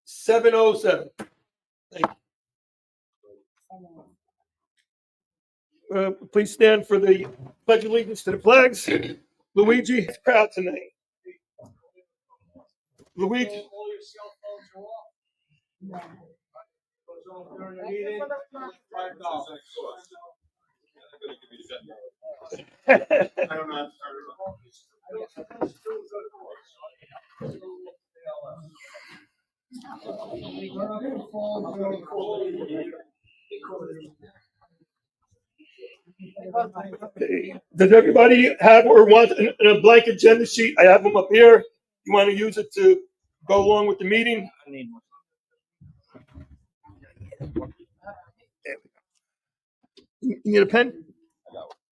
7:07. Thank you. Please stand for the Pledge of Allegiance to the flags. Luigi is proud tonight. Luigi. I don't know. Okay. Does everybody have or want a blank agenda sheet? I have them up here. You want to use it to go along with the meeting? I need one. You need a pen?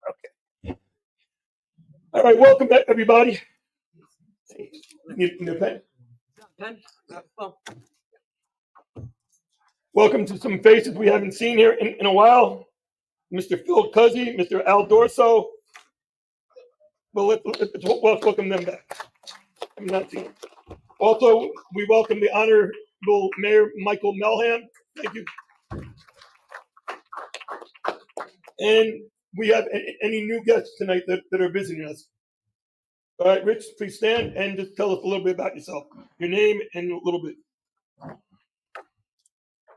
Okay. All right, welcome back, everybody. You need a pen? Pen? Oh. Welcome to some faces we haven't seen here in a while. Mr. Phil Cuzzy, Mr. Al Dorso. Well, let's welcome them back. I'm not seeing them. Also, we welcome the Honorable Mayor Michael Melham. Thank you. And we have any new guests tonight that are visiting us. All right, Rich, please stand and just tell us a little bit about yourself, your name and a little bit.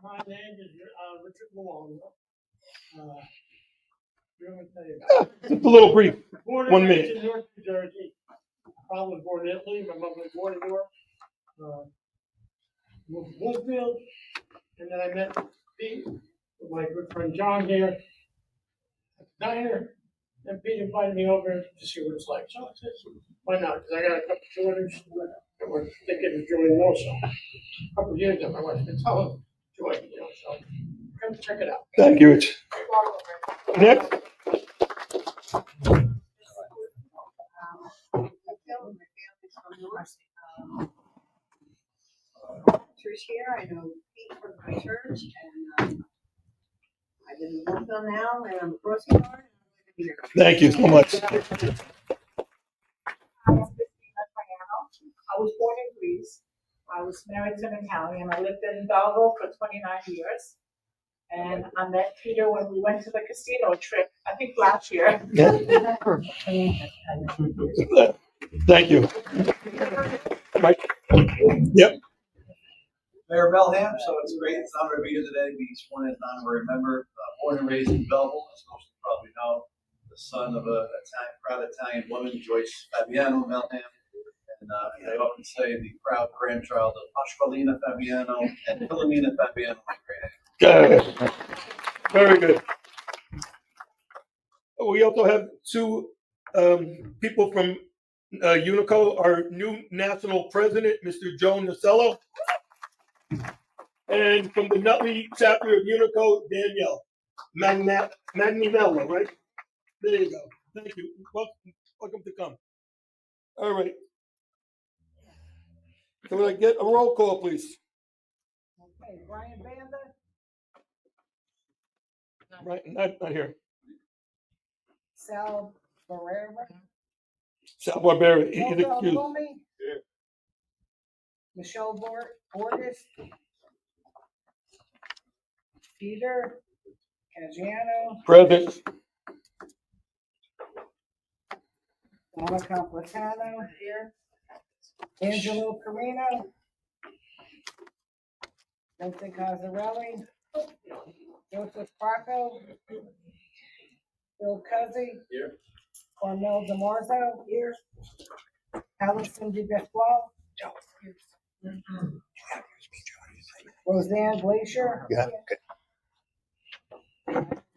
My name is Richard Maloney. Just a little brief. Born 1 and raised minute. in Newark, New Jersey. I was born in Italy. My mother was born in Newark. Moved to Belleville, and then I met Pete with my good friend John here at the diner. And Pete invited me over to see what it's like. So I said, why not? Because I got a couple of daughters that were thinking of joining also. A couple of years ago, my wife's been telling them, join, so come check it out. Thank you, Rich. Next. Church here. I know Pete from my church, and I've been in Belleville now, and I'm a grocery guard. Thank you so much. I was born in Greece. I was married to an Italian. I lived in Belleville for 29 years. And I met Peter when we went to the casino trip, I think last year. Yeah. Thank you. Mike? Yep. Mayor Melham, so it's great. It's an honor to be here today. Be sworn in as an honorary member. Born and raised in Belleville, as most of you probably know. The son of a proud Italian woman, Joyce Fabiano Melham. And I often say the proud grandchild of Pasqualina Fabiano and Filomena Fabiano. Good. Very good. We also have two people from Unico, our new national president, Mr. Joe Nasello, and from the Nutley chapter of Unico, Danielle Magninello, right? There you go. Thank you. Welcome to come. All right. Can I get a roll call, please? Okay, Brian Banda, Right, not here. Sal Barrera, Sal Barbera, he's Walter excused. Alumi, Michelle Borges, Peter Caggiano, Present. Donna Completano here, Angelo Carino, Vincent Cosarelli, Joseph Parco, Bill Cuzzy, Here. Carmel DeMarzo here, Allison DeBespois, Roseanne Glacier, Yeah.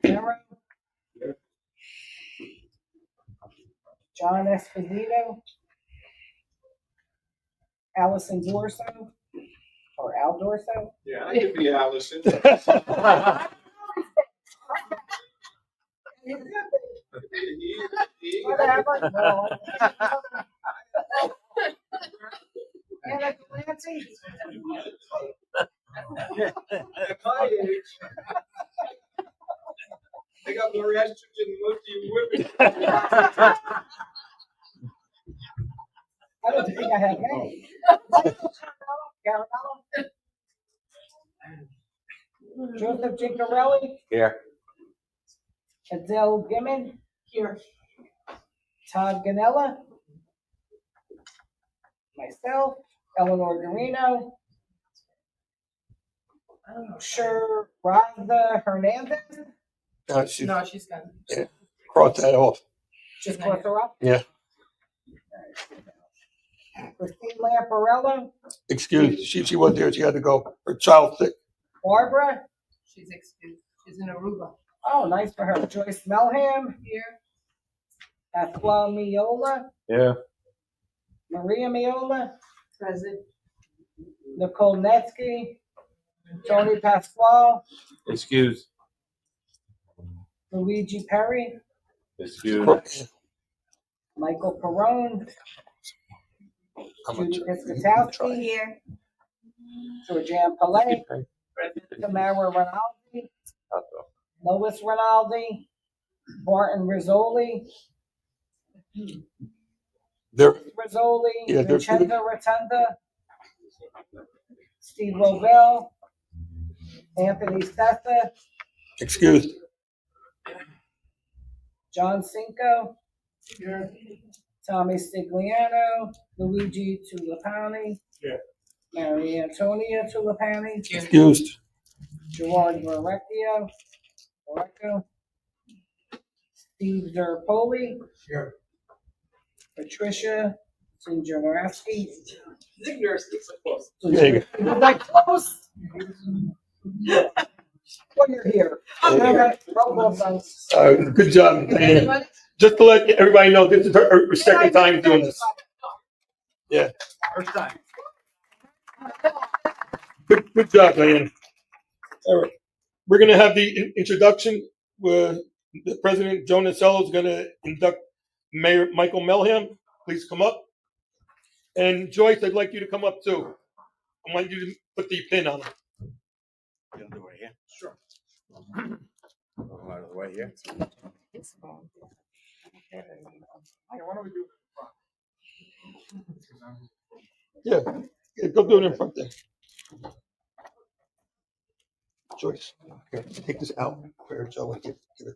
Darrow, John Esposito, Allison Dorso, or Al Dorso. Yeah, I could be Allison. Whatever. No. Anna Clancy. At my age, I got more estrogen than most of you women. I don't think I have any. Garinello. Joseph Gincarelli, Here. Adele Gimmon. Here. Todd Ganella. Myself, Eleanor Garino. Sure, Raza Hernandez. She No, she's gone. crossed that off. Just cross her up. Yeah. Christine Lamparello. Excuse, she was there. She had to go. Her child sick. Barbara. She's excused. She's in Aruba. Oh, nice for her. Joyce Melham. Here. Pasquale Miola. Yeah. Maria Miola. Present. Nicole Netsky. Tony Pasquale. Excuse. Luigi Perry. Excuse. Michael Perone. Judy Piscatowski. Here. Georgianne Pillay. Tamara Rinaldi. Lois Rinaldi. Barton Rizzoli. There. Rizzoli. Yeah, they're- Vincenzo Rotunda. Steve Rovell. Anthony Sessa. Excused. John Cinco. Tommy Stigliano. Luigi Tulipani. Mary Antonia Tulipani. Excused. Gerard Verrecchio. Steve Zerpoli. Here. Patricia Zinjarovsky. There you go. Was that close? Well, you're here. All right, roll call, thanks. Good job, Diane. Just to let everybody know, this is her second time doing this. Yeah. First time. Good job, Diane. All right. We're gonna have the introduction where the President Joe Nasello is gonna induct Mayor Michael Melham. Please come up. And Joyce, I'd like you to come up too. I want you to put the pin on it. You want to do it here? Sure. Out of the way here. Why don't we do Yeah, go do it in front there. Joyce, here, take this out where Joe and give it to her.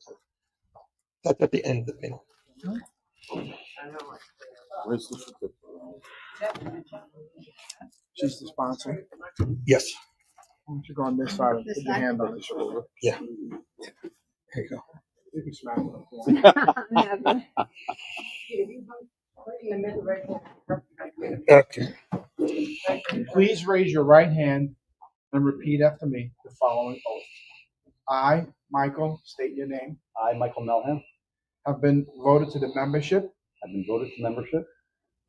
That's at the end of the pin. Where's the certificate? She's the sponsor. Yes, Why don't you go on this side and put your hand on the shoulder? there you go. You can smack it. Okay. Please raise your right hand and repeat after me the following oath. I, Michael, state your name, I, Michael Melham, have been voted to the membership have been voted to membership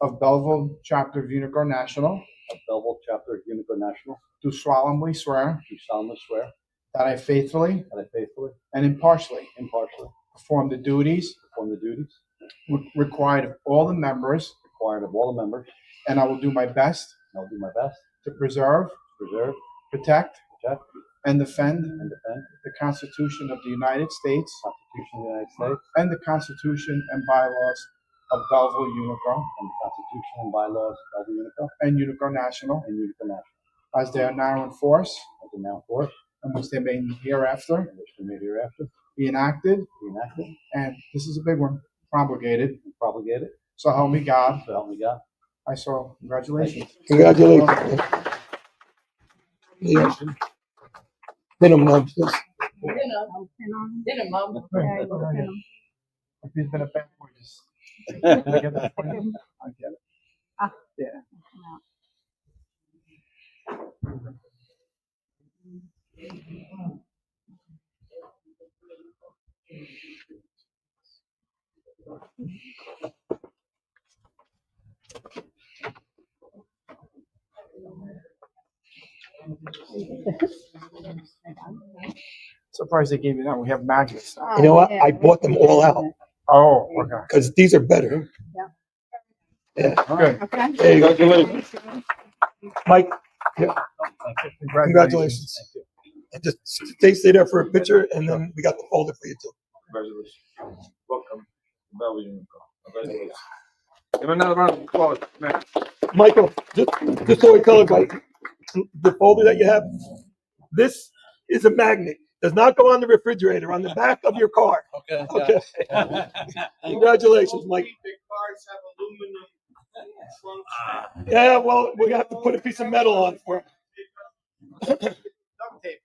of Belleville Chapter of Unico National, of Belleville Chapter of Unico National, do solemnly swear do solemnly swear that I faithfully that I faithfully, and impartially impartially perform the duties perform the duties required of all the members, required of all the members, and I will do my best and I will do my best to preserve, to preserve, protect, protect, and defend and defend the Constitution of the United States the Constitution of the United States and the Constitution and bylaws of Belleville Unico and the Constitution and bylaws of Belleville Unico and Unico National, and Unico National, as they are now in force as they now forth and which they may hereafter and which we may hereafter be enacted, be enacted and this is a big one, promulgated. and propagated. So help me God. So help me God. I saw. Congratulations. Congratulations. Yeah. Pin him, Mom. Dinner, Mom. If he's been a bad boy, just I get that for you. I get it. Yeah. Surprised they gave you that. We have magnets. You know what? I bought them all out Oh, okay. because these are better. Yeah. Good. There you go. Mike, congratulations. And just stay there for a picture, and then we got the folder for you too. Congratulations. Welcome. Belleville Unico. Congratulations. Give him another round of applause, man. Michael, just so I tell everybody, the folder that you have, this is a magnet. Does not go on the refrigerator, on the back of your car. Okay. Okay. Congratulations, Mike. The cars have aluminum trunks. Yeah, well, we have to put a piece of metal on for it. Duct tape.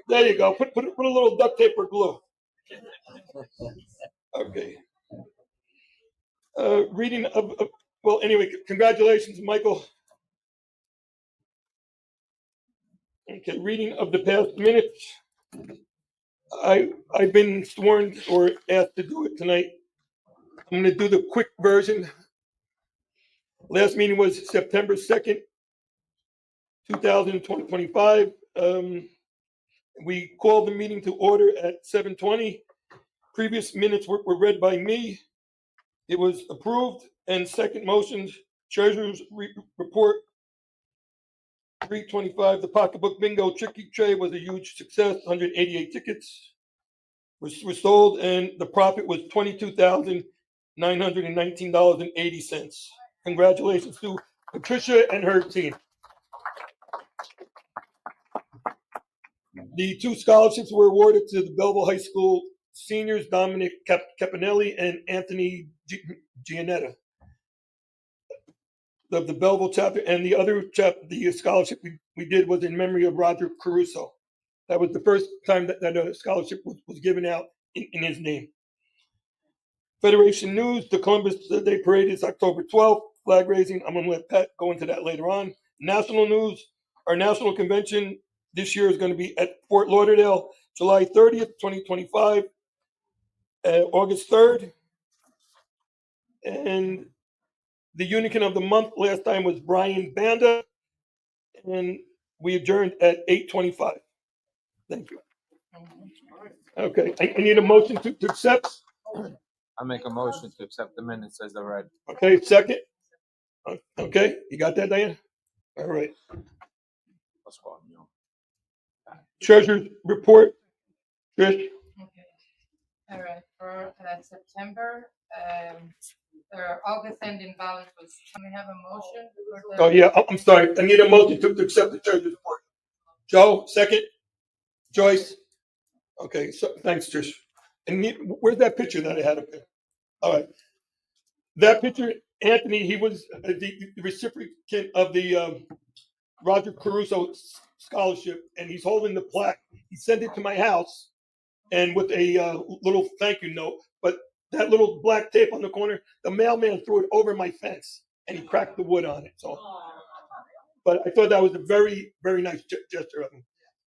There you go. Put a little duct tape or glue. Okay. Reading well, anyway, congratulations, Michael. Okay, reading of the past minutes. I've been sworn or asked to do it tonight. I'm going to do the quick version. Last meeting was September 2nd, 2025. We called the meeting to order at 7:20. Previous minutes were read by me. It was approved. And second motion, treasurer's report 325. The pocketbook bingo tricky tray was a huge success. 188 tickets were sold, and the profit was $22,919.80. Congratulations to Patricia and her team. The two scholarships were awarded to the Belleville High School seniors, Dominic Capinelli and Anthony Gianetta, of the Belleville chapter, and the other the scholarship we did was in memory of Roger Caruso. That was the first time that a scholarship was given out in his name. Federation News, the Columbus Day Parade is October 12th. Flag raising, I'm going to let Pat go into that later on. National News, our national convention this year is going to be at Fort Lauderdale, July 30th, 2025, August 3rd. And the Unico of the month last time was Brian Banda, and we adjourned at 8:25. Thank you. Okay, I need a motion to accept. I make a motion to accept the minutes as they're read. Okay, second. Okay, you got that, Diane? All right. Let's go on, you know. Treasurer's report. Trish? Okay. All right, for September, the August ending balance was, can we have a motion? for the- Oh, yeah, I'm sorry. I need a motion to accept the treasurer's report. Joe, second. Joyce? Okay, so thanks, Trish. And where's that picture that I had up there? All right. That picture, Anthony, he was the recipient of the Roger Caruso scholarship, and he's holding the plaque. He sent it to my house, and with a little thank you note. But that little black tape on the corner, the mailman threw it over my fence, and he cracked the wood on it. So, but I thought that was a very, very nice gesture of him.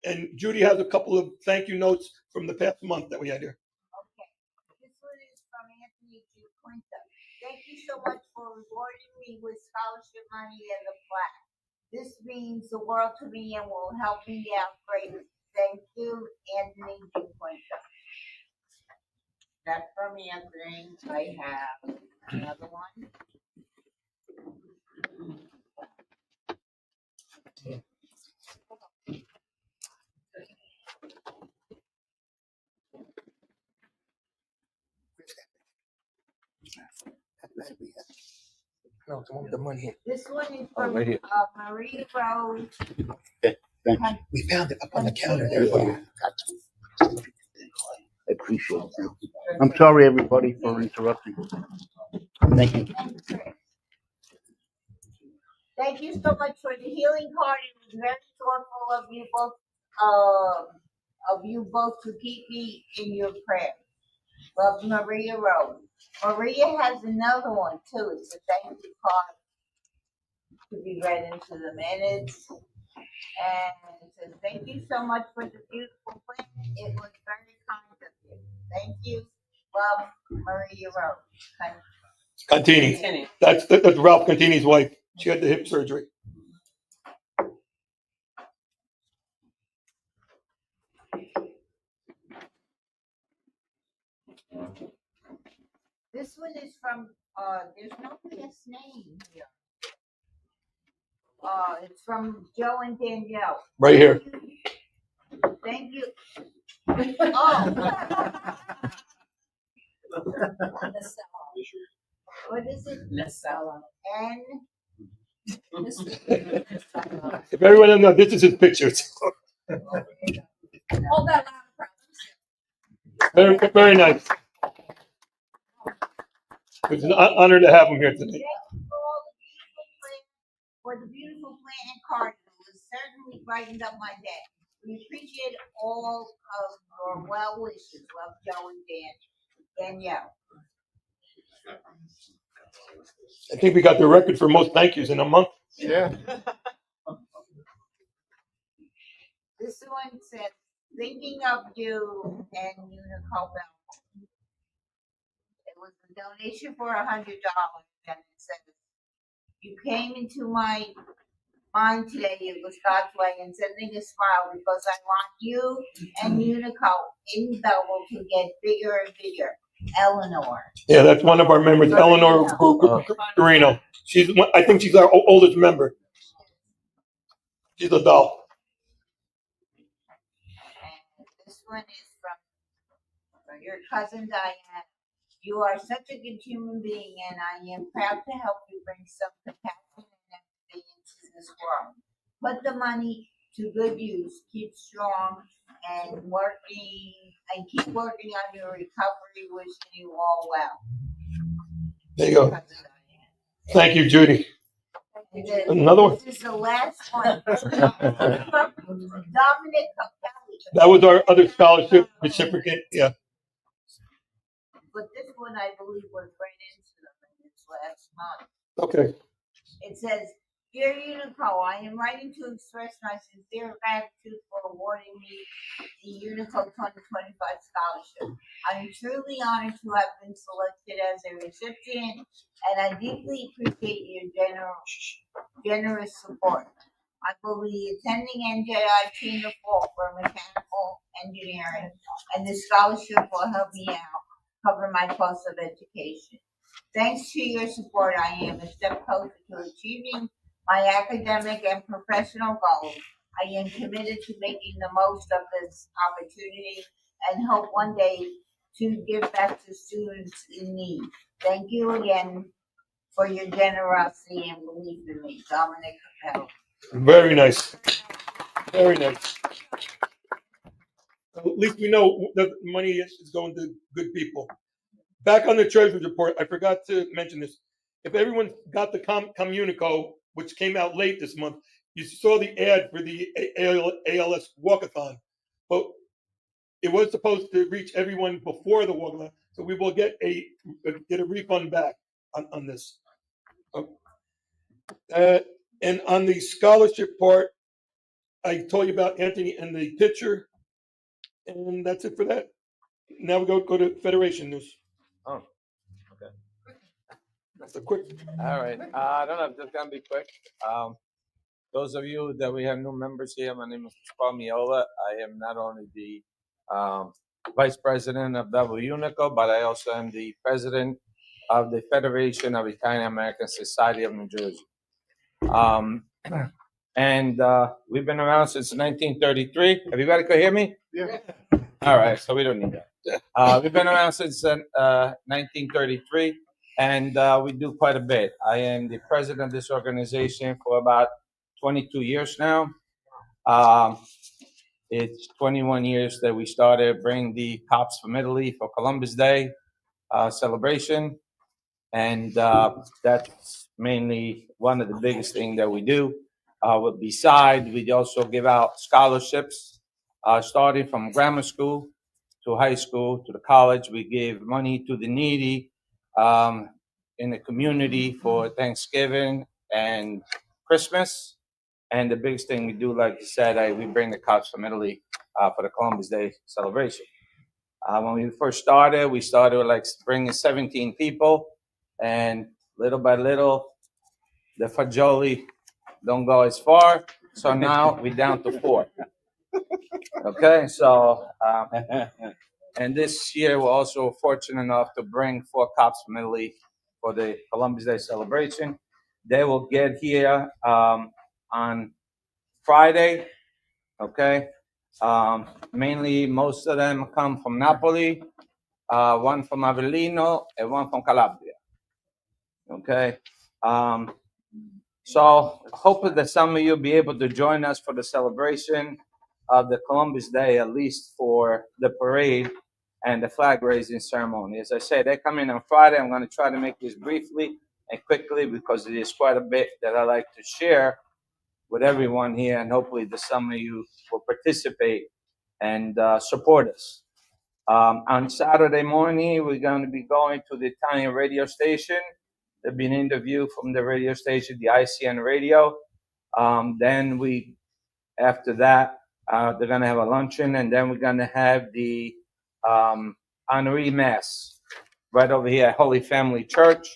And Judy has a couple of thank you notes from the past month that we had here. Okay, this one is from Anthony G. Quinta. Thank you so much for rewarding me with scholarship money and the plaque. This means the world to me and will help me out greatly. Thank you, Anthony G. Quinta. That's from Anthony. I have another one. No, it's the one with the money. This one is Oh, from right here. Marie Rose. We found it up on the counter there. I appreciate it. I'm sorry, everybody, for interrupting. Thank you. Thank you so much for the healing card. It was very thoughtful of you both to keep me in your prayers. Love, Maria Rose. Maria has another one too. It's a thank you card to be read into the minutes. And it says, thank you so much for the beautiful plan. It was very kind of you. Thank you. Love, Maria Rose. Contini. That's Ralph Contini's wife. She had the hip surgery. This one is from, there's no last name here. It's from Joe and Danielle. Right here. Thank you. Oh. What is it? N. If everyone doesn't know, this is his picture. Hold that louder, Very, very nice. It's an honor to have him here today. Thank you for all the beautiful plans, for the beautiful plan and cardinal. It certainly brightened up my day. We appreciate all of your well wishes. Love, Joe and Danielle. I think we got the record for most thank yous in a month. Yeah. This one says, thinking of you and Unico Belleville. It was a donation for $100, and it says, you came into my mind today. It was God's way and sending a smile because I want you and Unico in Belleville to get bigger and bigger. Eleanor. Yeah, that's one of our members, Eleanor Garino. I think she's our oldest member. She's a doll. And this one is from your cousin Diane. You are such a good human being, and I am proud to help you bring some compassion and empathy into this world. Put the money to good use. Keep strong and keep working on your recovery. Wishing you all well. There you go. Cousin Diane. Thank you, Judy. Another one. This is the last one. Dominic Capelli. That was our other scholarship recipient. Yeah. But this one, I believe, was right into them in this last month. Okay. It says, Dear Unico, I am writing to express my sincere gratitude for awarding me the Unico 2025 scholarship. I am truly honored to have been selected as a recipient, and I deeply appreciate your generous support. I will be attending NJIT in the fall for mechanical engineering, and this scholarship will help me out cover my cost of education. Thanks to your support, I am a step closer to achieving my academic and professional goals. I am committed to making the most of this opportunity and hope one day to give back to students in need. Thank you again for your generosity and belief in me. Dominic Capelli. Very nice. Very nice. At least we know that money is going to good people. Back on the treasurer's report, I forgot to mention this. If everyone got the Communico, which came out late this month, you saw the ad for the ALS walkathon, but it was supposed to reach everyone before the walkathon, so we will get a refund back on this. And on the scholarship part, I told you about Anthony and the pitcher, and that's it for that. Now we go to Federation news. Oh, okay. That's a quick. All right. I don't know if this is gonna be quick. Those of you that we have new members here, my name is Paul Miola. I am not only the vice president of Belleville Unico, but I also am the president of the Federation of Italian American Society of New Jersey. And we've been around since 1933. Everybody could hear me? Yeah. All right, so we don't need that. We've been around since 1933, and we do quite a bit. I am the president of this organization for about 22 years now. It's 21 years that we started bringing the cops from Italy for Columbus Day celebration, and that's mainly one of the biggest things that we do. Besides, we also give out scholarships, starting from grammar school to high school to the college. We give money to the needy in the community for Thanksgiving and Christmas. And the biggest thing we do, like you said, we bring the cops from Italy for the Columbus Day celebration. When we first started, we started with like bringing 17 people, and little by little, the fagioli don't go as far. So now we're down to 4. Okay, so and this year we're also fortunate enough to bring 4 cops from Italy for the Columbus Day celebration. They will get here on Friday. Okay, mainly most of them come from Napoli, one from Avellino, and one from Calabria. Okay, so hopefully that some of you will be able to join us for the celebration. of the Columbus Day, at least for the parade and the flag raising ceremony. As I said, they come in on Friday. I'm going to try to make this briefly and quickly because it is quite a bit that I like to share with everyone here, and hopefully some of you will participate and support us. On Saturday morning, we're going to be going to the Italian radio station. There'll be an interview from the radio station, the ICN radio. Then after that, they're going to have a luncheon, and then we're going to have the honoree mass right over here at Holy Family Church.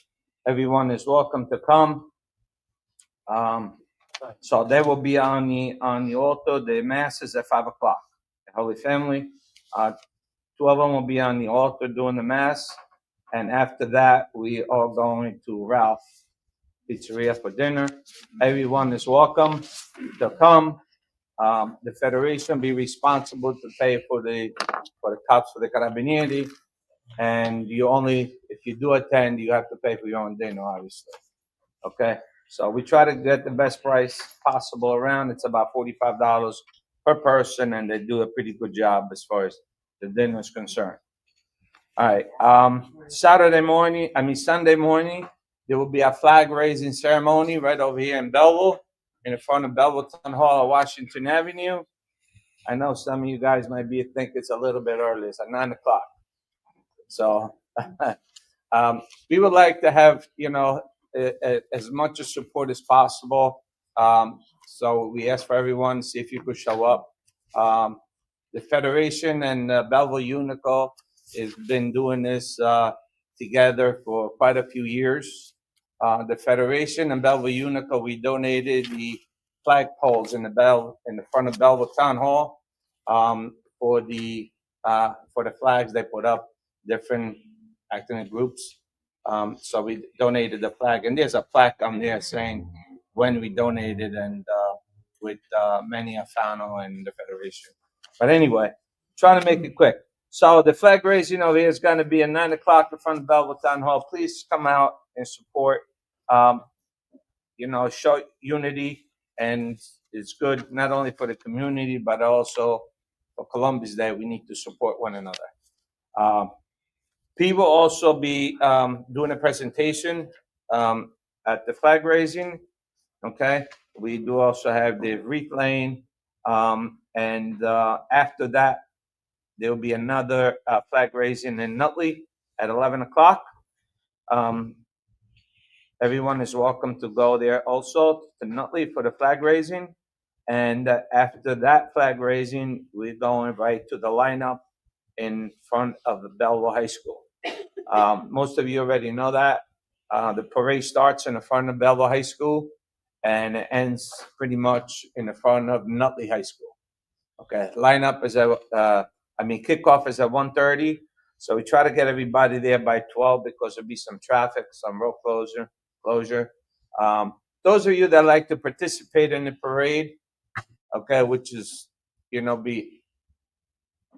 Everyone is welcome to come. So they will be on the altar. The mass is at 5 o'clock. The Holy Family, 2 of them will be on the altar doing the mass, and after that, we are going to Ralph Pizzeria for dinner. Everyone is welcome to come. The federation be responsible to pay for the cops for the carabinieri, and if you do attend, you have to pay for your own dinner, obviously. Okay, so we try to get the best price possible around. It's about $45 per person, and they do a pretty good job as far as the dinner is concerned. All right, Sunday morning, there will be a flag raising ceremony right over here in Belleville, in the front of Belleville Town Hall of Washington Avenue. I know some of you guys might think it's a little bit early. It's at 9 o'clock. So we would like to have, as much support as possible. So we ask for everyone, see if you could show up. The Federation and Belleville Unico has been doing this together for quite a few years. The Federation and Belleville Unico, we donated the flag poles in the front of Belleville Town Hall for the flags they put up, different ethnic groups. So we donated the flag, and there's a plaque on there saying when we donated, and with Manny Alfano and the Federation. But anyway, trying to make it quick. So the flag raising over here is going to be at 9 o'clock in front of Belleville Town Hall. Please come out and support. Show unity, and it's good not only for the community but also for Columbus Day. We need to support one another. People will also be doing a presentation at the flag raising. Okay, we do also have the wreath laying, and after that, there will be another flag raising in Nutley at 11 o'clock. Everyone is welcome to go there also to Nutley for the flag raising. And after that flag raising, we're going right to the lineup in front of the Belleville High School. Most of you already know that. The parade starts in the front of Belleville High School, and it ends pretty much in the front of Nutley High School. Okay, lineup is kickoff is at 1:30. So we try to get everybody there by 12 because there'll be some traffic, some road closure. Those of you that like to participate in the parade, okay, which is, be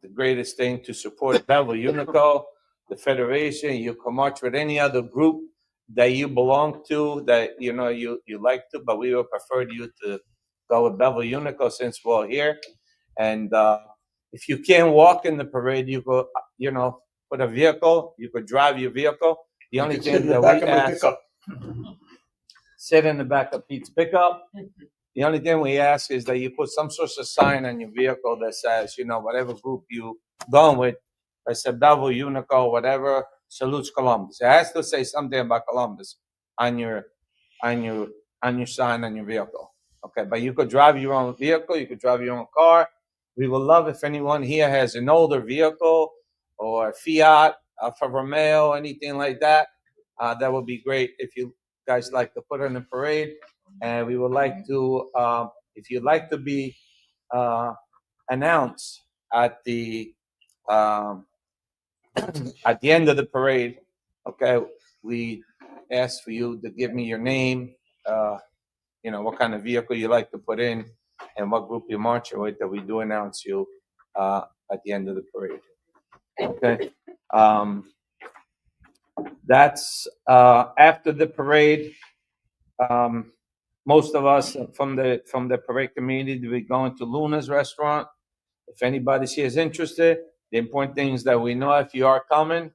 the greatest thing to support Belleville Unico, the Federation. You can march with any other group that you belong to, that you like to, but we would prefer you to go with Belleville Unico since we're here. And if you can't walk in the parade, you go, put a vehicle. You could drive your vehicle. The only thing that we ask, sit in the back of Pete's pickup. The only thing we ask is that you put some sort of sign on your vehicle that says, whatever group you going with, I said Belleville Unico, whatever, salutes Columbus. It has to say something about Columbus on your sign on your vehicle. Okay, but you could drive your own vehicle, you could drive your own car. We would love if anyone here has an older vehicle or Fiat, Alfa Romeo, anything like that. That would be great if you guys like to put in the parade. And we would like to, if you'd like to be announced at the end of the parade, okay, we ask for you to give me your name, what kind of vehicle you like to put in, and what group you're marching with, that we do announce you at the end of the parade. Okay. That's after the parade. Most of us from the parade community will be going to Luna's restaurant If anybody here is interested, the important thing is that we know if you are coming.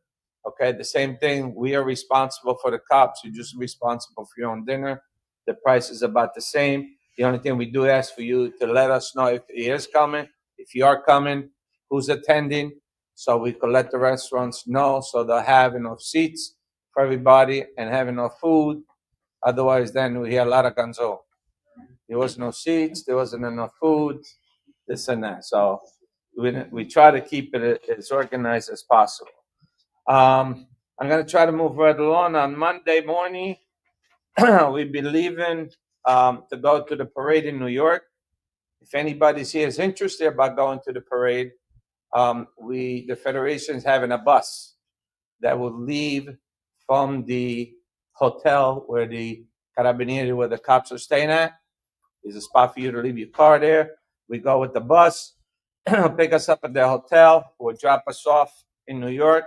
Okay, the same thing. We are responsible for the cops. You're just responsible for your own dinner. The price is about the same. The only thing we do ask for you to let us know if he is coming, if you are coming, who's attending, so we can let the restaurants know so they'll have enough seats for everybody and have enough food. Otherwise, then we hear a lot of ganzo. There was no seats, there wasn't enough food, this and that. So we try to keep it as organized as possible. I'm going to try to move right along. On Monday morning, we'll be leaving to go to the parade in New York. If anybody's here is interested about going to the parade, the Federation's having a bus that will leave from the hotel where the Carabinieri, where the cops are staying at. There's a spot for you to leave your car there. We go with the bus, pick us up at the hotel, or drop us off in New York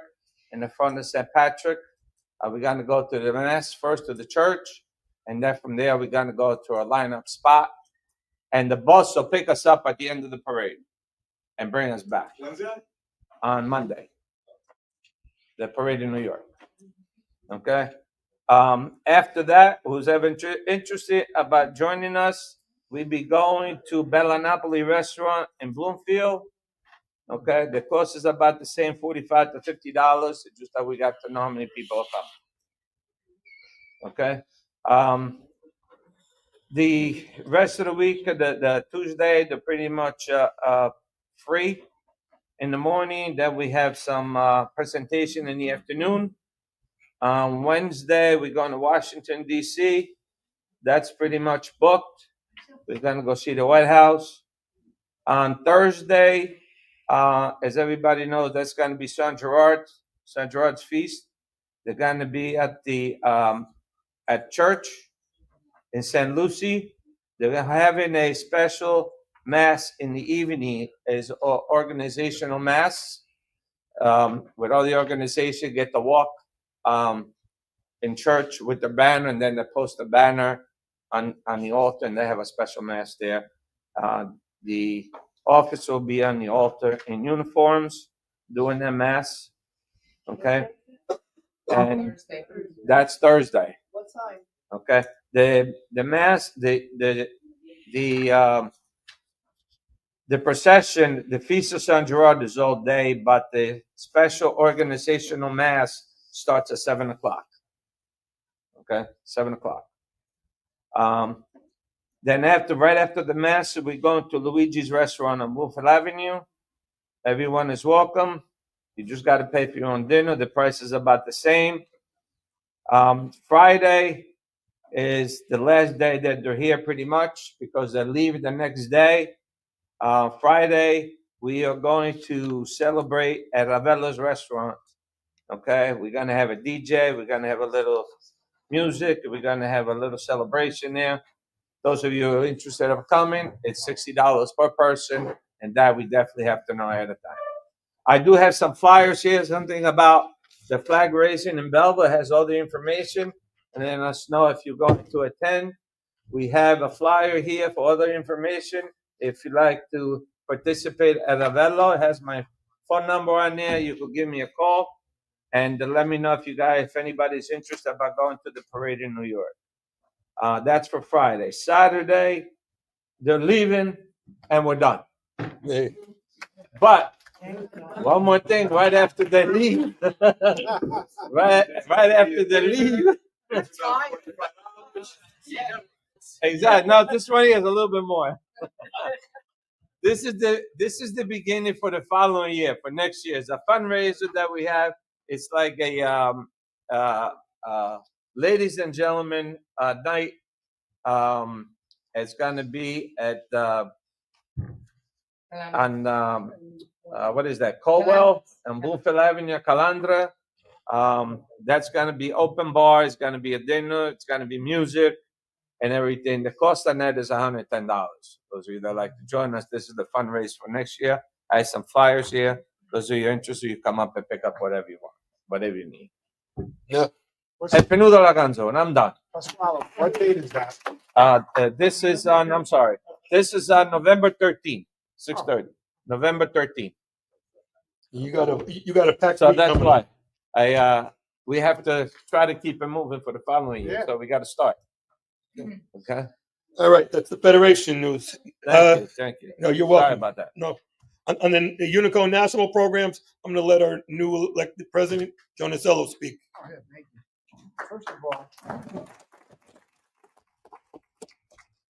in the front of St. Patrick. We're going to go to the mass first to the church, and then from there we're going to go to our lineup spot. And the bus will pick us up at the end of the parade and bring us back on Monday. The parade in New York. Okay. After that, who's ever interested about joining us, we'll be going to Bella Napoli restaurant in Bloomfield. Okay, the cost is about the same, $45 to $50. It's just that we got to know how many people are coming. Okay. The rest of the week, the Tuesday, they're pretty much free in the morning. Then we have some presentation in the afternoon. On Wednesday, we're going to Washington, D.C. That's pretty much booked. We're going to go see the White House. On Thursday, as everybody knows, that's going to be St. Gerard's feast. They're going to be at the at church in St. Lucie. They're having a special mass in the evening, as organizational mass, with all the organization get to walk in church with the banner, and then they post the banner on the altar, and they have a special mass there. The officer will be on the altar in uniforms doing their mass. Okay, and that's Thursday. What time? Okay, the mass, the procession, the Feast of San Gerard is all day, but the special organizational mass starts at 7:00. Okay, 7:00. Then right after the mass, we're going to Luigi's restaurant on Wolford Avenue. Everyone is welcome. You just got to pay for your own dinner. The price is about the same. Friday is the last day that they're here pretty much because they leave the next day. Friday, we are going to celebrate at Ravella's restaurant. Okay, we're going to have a DJ. We're going to have a little music. We're going to have a little celebration there. Those of you who are interested in coming, it's $60 per person, and that we definitely have to know ahead of time. I do have some flyers here, something about the flag raising in Belleville. It has all the information, and then let us know if you're going to attend. We have a flyer here for other information. If you'd like to participate at Ravello, it has my phone number on there. You could give me a call and let me know if anybody's interested about going to the parade in New York. That's for Friday. Saturday, they're leaving and we're done. But one more thing, right after they leave, right after they leave. Exactly. No, this one here is a little bit more. This is the beginning for the following year, for next year. It's a fundraiser that we have. It's like a ladies and gentlemen night. It's gonna be at on what is that? Caldwell and Bloomfield Avenue, Calandra. That's gonna be open bar. It's gonna be a dinner. It's gonna be music and everything. The cost on that is $110. Those of you that like to join us, this is the fundraiser for next year. I have some flyers here. Those of you interested, you come up and pick up whatever you want, whatever you need. Yeah. È venuto la canzone. I'm done. Pasquale, what date is that? This is on November 13th, 6:30. November 13th. You got a packed So week that's coming why up. we have to try to keep it moving for the following year. Yeah. So we got to start. Okay. All right, that's the Federation news. Thank you. No, you're Sorry welcome. about that. No. And then the Unico national programs, I'm going to let our new elected president, Joe Nasello, speak. Oh, yeah, thank you. First of all,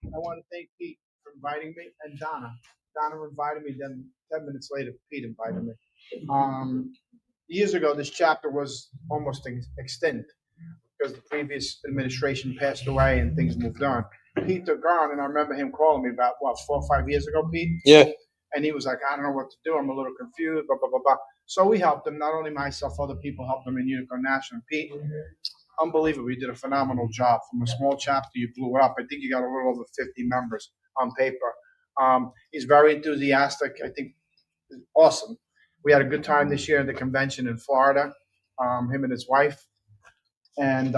I want to thank Pete for inviting me and Donna. Donna invited me, then 10 minutes later, Pete invited me. Years ago, this chapter was almost extinct because the previous administration passed away and things moved on. Pete took on, and I remember him calling me about, 4 or 5 years ago, Pete? Yeah. And he was like, I don't know what to do. I'm a little confused, blah, blah, blah, blah. So we helped him. Not only myself, other people helped him in Unico National. Pete, unbelievable. You did a phenomenal job. From a small chapter, you blew it up. I think you got a little over 50 members on paper. He's very enthusiastic. I think awesome. We had a good time this year at the convention in Florida, him and his wife. And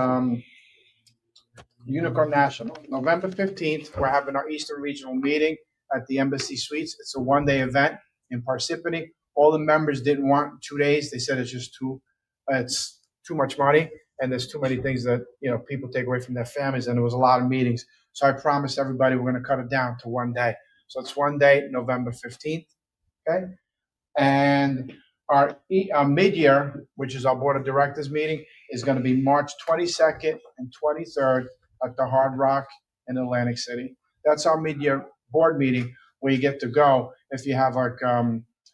Unico National, November 15th, we're having our Eastern Regional meeting at the Embassy Suites. It's a one-day event in Parsippany. All the members didn't want 2 days. They said it's too much money, and there's too many things that people take away from their families, and there was a lot of meetings. So I promised everybody we're going to cut it down to one day. So it's one day, November 15th, okay? And our mid-year, which is our board of directors meeting, is going to be March 22nd and 23rd at the Hard Rock in Atlantic City. That's our mid-year board meeting where you get to go. If you have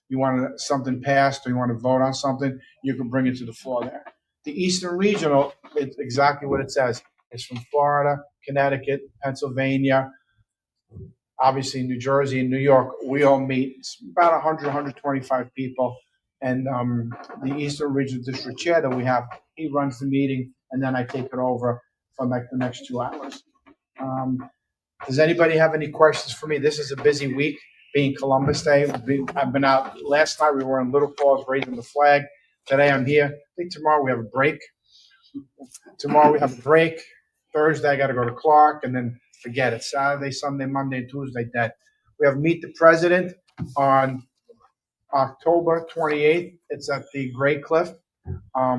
you want something passed or you want to vote on something, you can bring it to the floor there. The Eastern Regional, it's exactly what it says. It's from Florida, Connecticut, Pennsylvania, obviously New Jersey and New York. We all meet. It's about 100, 125 people. And the Eastern Regional District Chair that we have, he runs the meeting, and then I take it over for like the next 2 hours. Does anybody have any questions for me? This is a busy week, being Columbus Day. I've been out. Last night we were in Little Falls raising the flag. Today I'm here. I think tomorrow we have a break. Thursday I got to go to Clark, and then forget it. Saturday, Sunday, Monday, and Tuesday dead. We have Meet the President on October 28th. It's at the Great Cliff.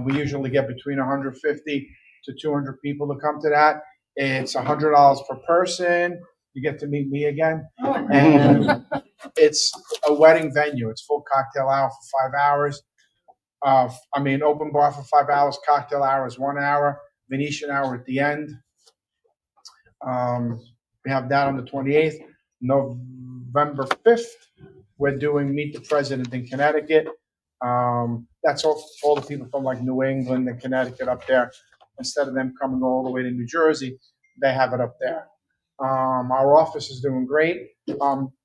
We usually get between 150 to 200 people to come to that. It's $100 per person. You get to meet me again. And it's a wedding venue. It's full cocktail hour for 5 hours. Open bar for 5 hours, cocktail hour is 1 hour, Venetian hour at the end. We have that on the 28th. November 5th, we're doing Meet the President in Connecticut. That's all the people from like New England and Connecticut up there. Instead of them coming all the way to New Jersey, they have it up there. Our office is doing great.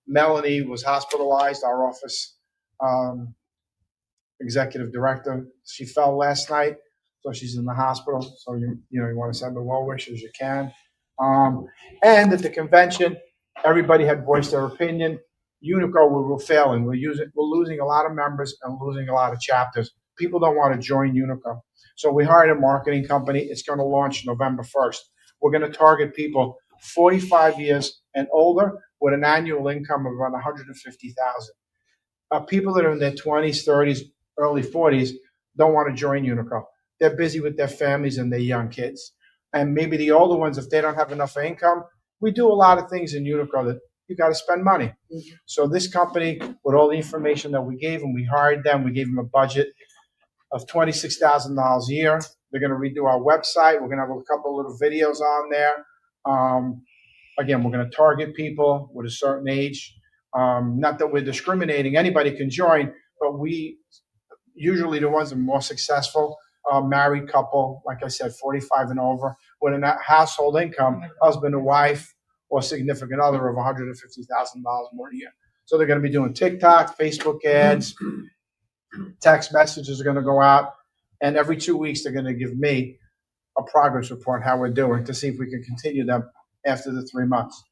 Melanie was hospitalized, our office executive director. She fell last night, so she's in the hospital. So you want to send her well wishes, you can. And at the convention, everybody had voiced their opinion. Unico, we're failing. We're losing a lot of members and losing a lot of chapters. People don't want to join Unico. So we hired a marketing company. It's going to launch November 1st. We're going to target people 45 years and older with an annual income of around $150,000. People that are in their 20s, 30s, early 40s don't want to join Unico. They're busy with their families and their young kids. And maybe the older ones, if they don't have enough income, we do a lot of things in Unico that you got to spend money. Mm-hmm. So this company, with all the information that we gave them, we hired them. We gave them a budget of $26,000 a year. They're going to redo our website. We're going to have a couple little videos on there. Again, we're going to target people with a certain age. Not that we're discriminating. Anybody can join, but we usually the ones that are more successful, married couple, like I said, 45 and over, with a household income, husband and wife, or significant other of $150,000 more a year. So they're going to be doing TikTok, Facebook ads, text messages are going to go out, and every 2 weeks they're going to give me a progress report, how we're doing, to see if we can continue them after the 3 months.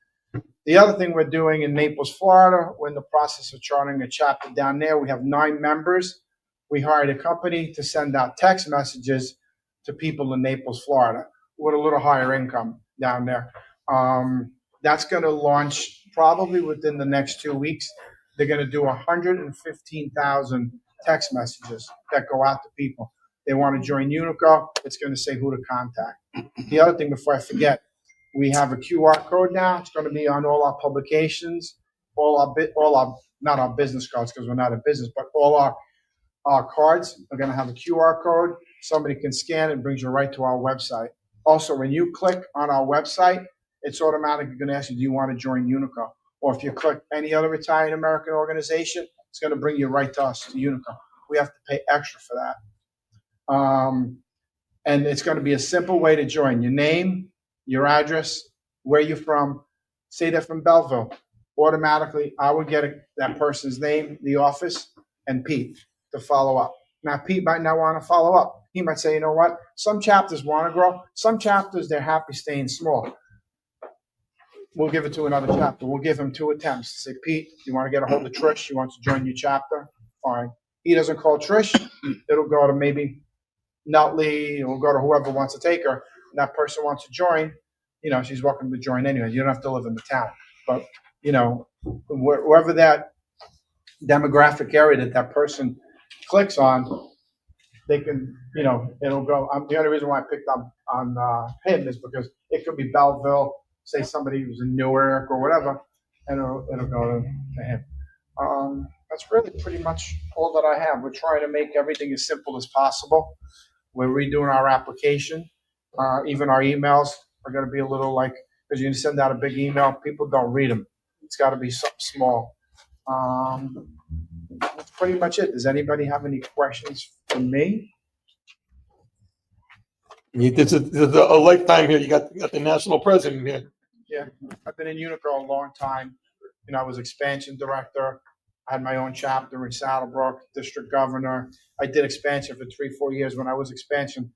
The other thing we're doing in Naples, Florida, we're in the process of charting a chapter down there. We have 9 members. We hired a company to send out text messages to people in Naples, Florida, with a little higher income down there. That's going to launch probably within the next 2 weeks. they're going to do 115,000 text messages that go out to people. They want to join Unico, it's going to say who to contact. The other thing, before I forget, we have a QR code now. It's going to be on all our publications, not our business cards because we're not a business, but all our cards are going to have a QR code. Somebody can scan and brings you right to our website. Also, when you click on our website, it's automatically going to ask you, do you want to join Unico? Or if you click any other Italian American organization, it's going to bring you right to us, to Unico. We have to pay extra for that. And it's going to be a simple way to join. Your name, your address, where you're from. Say they're from Belleville. Automatically, I would get that person's name, the office, and Pete to follow up. Now, Pete might not want to follow up. He might say, you know what? Some chapters want to grow. Some chapters, they're happy staying small. We'll give it to another chapter. We'll give him 2 attempts. Say, Pete, you want to get a hold of Trish? She wants to join your chapter? Fine. He doesn't call Trish. It'll go to maybe Nutley. It'll go to whoever wants to take her. And that person wants to join. You know, she's welcome to join anyway. You don't have to live in the town. But, you know, wherever that demographic area that person clicks on, they can, you know, it'll go. The only reason why I picked up on him is because it could be Belleville, say somebody who's in Newark or whatever, and it'll go to him. That's really pretty much all that I have. We're trying to make everything as simple as possible. We're redoing our application. Even our emails are going to be a little like, because you can send out a big email, people don't read them. It's got to be something small. That's pretty much it. Does anybody have any questions for me? This is a lifetime here. You got the national president here. Yeah, I've been in Unico a long time. You know, I was expansion director. I had my own chapter in Saddlebrook, district governor. I did expansion for 3-4 years. When I was expansion,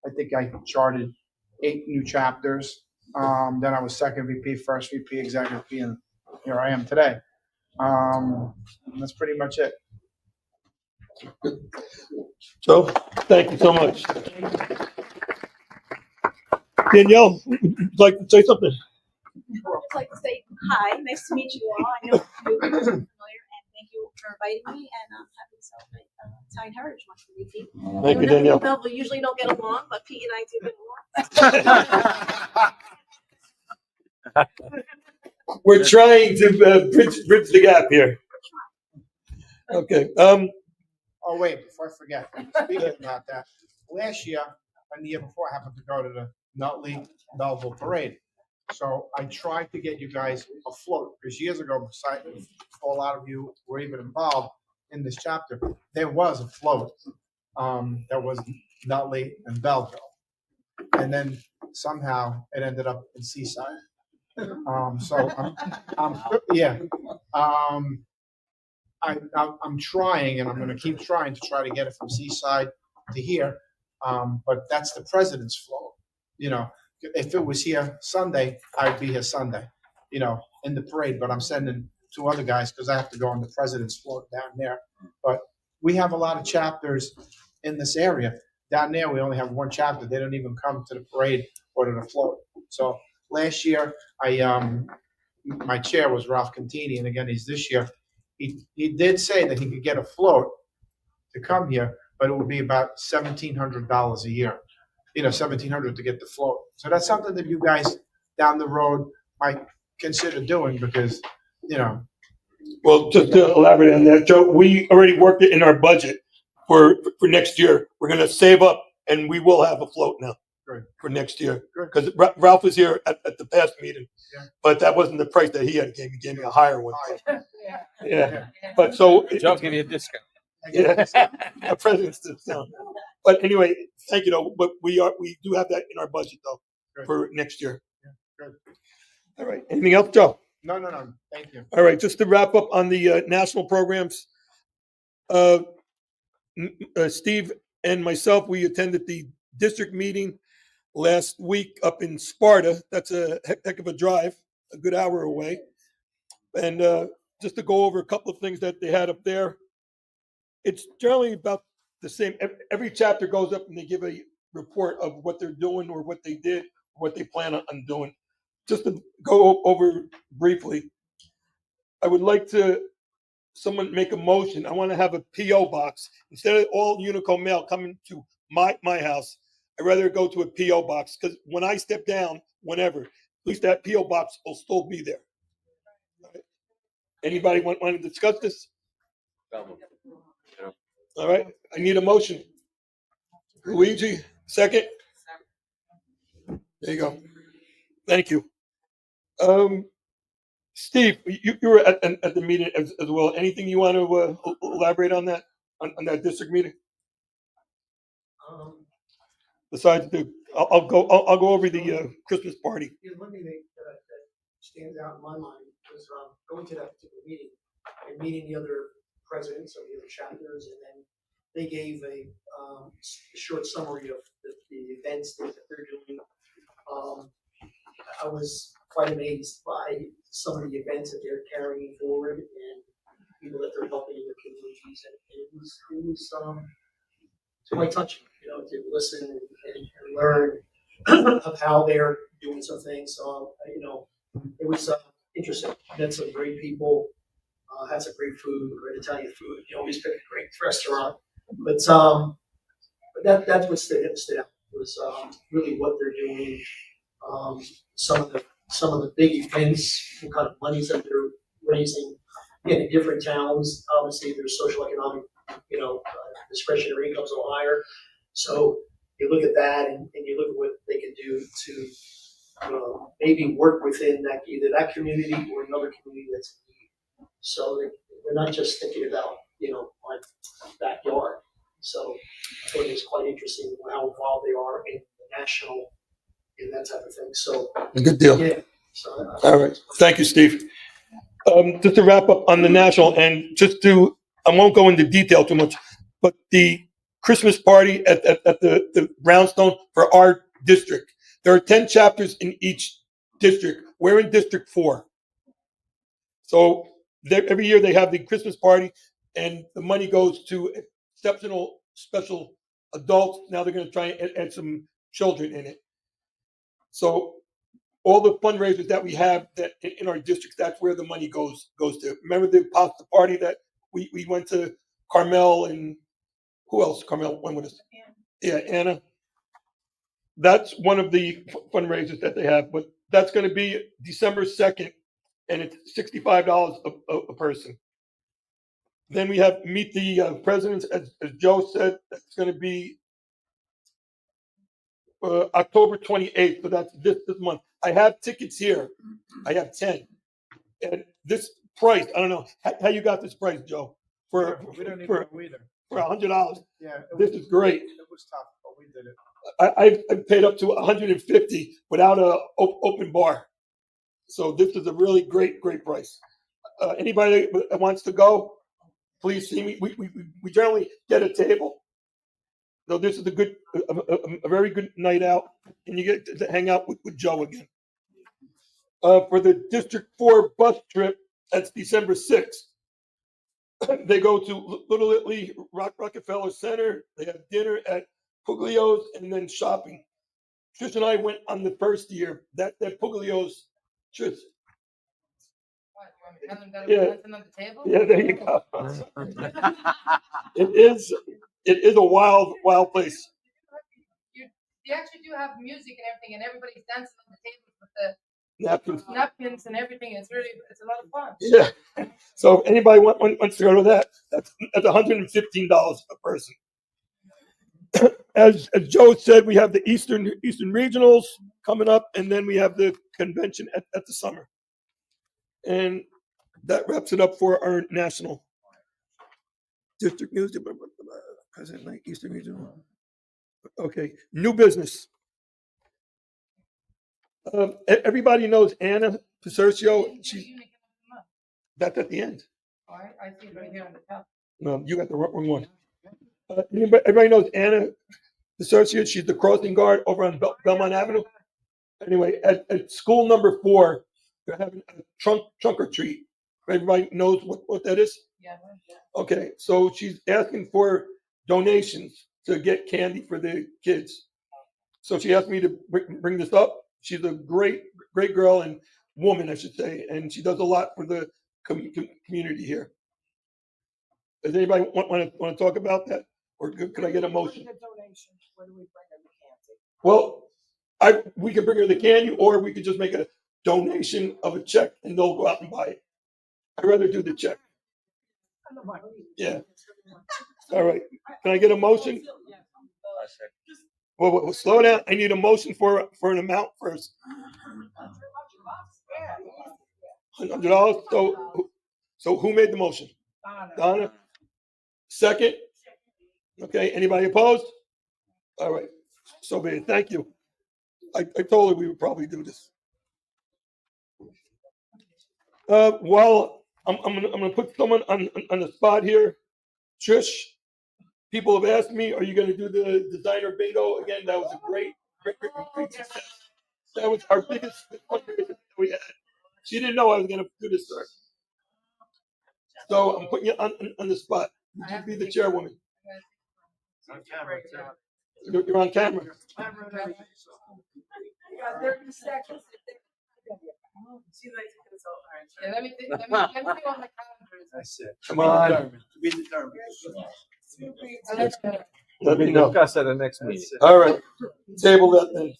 I think I charted 8 new chapters. Then I was second VP, first VP, executive VP, and here I am today. That's pretty much it. So, thank you so much. Danielle, would you like to say something? I'd like to say hi, nice to meet you all. I know you are familiar, and thank you for inviting me, and I'm happy to celebrate Italian Heritage Month for Pete. Thank you, Danielle. Belleville usually don't get along, but Pete and I do get along. We're trying to bridge the gap here. Okay. Oh, wait, before I forget, speaking about that, last year and the year before, I happened to go to the Nutley Belleville Parade. So I tried to get you guys a float, because years ago, besides a lot of you were even involved in this chapter, there was a float that was Nutley and Belleville. And then somehow it ended up in Seaside. I'm trying, and I'm going to keep trying to try to get it from Seaside to here. But that's the president's float. You know, if it was here Sunday, I'd be here Sunday, you know, in the parade. But I'm sending 2 other guys because I have to go on the president's float down there. But we have a lot of chapters in this area. Down there, we only have 1 chapter. They don't even come to the parade or to the float. So last year, my chair was Ralph Contini, and again, he's this year. He did say that he could get a float to come here, but it would be about $1,700 a year. You know, $1,700 to get the float. So that's something that you guys down the road might consider doing, because, you know. Well, just to elaborate on that, Joe, we already worked it in our budget for next year. We're going to save up, and we will have a float now. Good. For next year. Good. Because Ralph was here at the past meeting, Yeah. But that wasn't the price that he had gave me. He gave me a higher one. Yeah. Yeah. But so Joe, give you a discount. yeah, a president's discount. But anyway, thank you though. But we do have that in our budget though. Good. For next year. Yeah. Good. All right. Anything else, Joe? No. Thank you. All right. Just to wrap up on the national programs, Steve and myself, we attended the district meeting last week up in Sparta. That's a heck of a drive, a good hour away. And just to go over a couple of things that they had up there, it's generally about the same. Every chapter goes up and they give a report of what they're doing or what they did, or what they plan on doing. Just to go over briefly, I would like to someone make a motion. I want to have a PO box instead of all Unico mail coming to my house. I'd rather go to a PO box because when I step down, whenever, at least that PO box will still be there. All right. Anybody want to discuss this? All right. I need a motion. Luigi, second. There you go. Thank you. Steve, you were at the meeting as well. Anything you want to elaborate on that on that district meeting? Besides I'll go over the Christmas party. One thing that stands out in my mind was going to that particular meeting and meeting the other presidents of the other chapters, and then they gave a short summary of the events that they're doing. I was quite amazed by some of the events that they're carrying forward and people that they're helping in their communities, and it was quite touching, to listen and learn of how they're doing some things. So, it was interesting. Met some great people, had some great food, great Italian food. You always pick a great restaurant, but that's what stood out was really what they're doing. Some of the big events, what kind of monies that they're raising in different towns. Obviously, their social economic, discretionary incomes a little higher. So you look at that and you look at what they can do to maybe work within either that community or another community that's in need. So they're not just thinking about, my backyard. So I thought it was quite interesting how involved they are in the national and that type of thing. So good deal. Yeah. So, all right. Thank you, Steve. Just to wrap up on the national, and I won't go into detail too much, but the Christmas party at the Brownstone for our district. There are 10 chapters in each district. We're in District 4. So every year they have the Christmas party, and the money goes to exceptional special adults. Now they're going to try and add some children in it. So all the fundraisers that we have that in our districts, that's where the money goes to. Remember the pasta party that we went to? Carmel and who else? Carmel went with us. Yeah, Anna. That's one of the fundraisers that they have, but that's going to be December 2nd, and it's $65 a person. Then we have Meet the Presidents, as Joe said, that's going to be October 28th, so that's this month. I have tickets here. I have 10. And this price, I don't know how you got this price, Joe, for $100. Yeah, this is great. It was tough, but we did it. I paid up to $150 without a open bar. So this is a really great price. Anybody that wants to go, please see me. We generally get a table. So this is a very good night out, and you get to hang out with Joe again. For the District 4 bus trip, that's December 6th. They go to Little Italy, Rockefeller Center. They have dinner at Puglio's and then shopping. Trish and I went on the first year. That Puglio's, Trish. What, you want me to tell them that Yeah. we're dancing on the table? Yeah, there you go. It is a wild place. You actually do have music and everything, and everybody's dancing on the table with the napkins and everything. It's a lot of fun. Yeah. So if anybody wants to go to that, that's $115 a person. As Joe said, we have the Eastern Regionals coming up, and then we have the convention at the summer. And that wraps it up for our national district news. President Knight, Eastern Regional. Okay, new business. Everybody knows Anna Pasercio. That's at the end. Oh, I see it right here on the top. No, you got the wrong one. Everybody knows Anna Pasercio. She's the crossing guard over on Belmont Avenue. Anyway, at school number 4, they're having a trunk or treat. Everybody knows what that is? Yeah. Okay, so she's asking for donations to get candy for the kids. So she asked me to bring this up. She's a great girl and woman, I should say, and she does a lot for the community here. Does anybody want to talk about that? Or could I get a motion? Well, we could bring her the candy, or we could just make a donation of a check and they'll go out and buy it. I'd rather do the check. Yeah. All right. Can I get a motion? Well, slow down. I need a motion for an amount first. $100. So who made the motion? Donna. Second. Okay. Anybody opposed? All right. So be it. Thank you. I told her we would probably do this. Well, I'm gonna put someone on the spot here. Trish, people have asked me, are you gonna do the designer bingo again? That was a great success. That was our biggest fundraiser that we had. She didn't know I was gonna do this to her. So I'm putting you on the spot. Would you be the chairwoman? You're on camera. Yeah, let me see on the calendar. That's it. Come on. To be determined. Let me know. Discuss at the next meeting. All right. Table that then.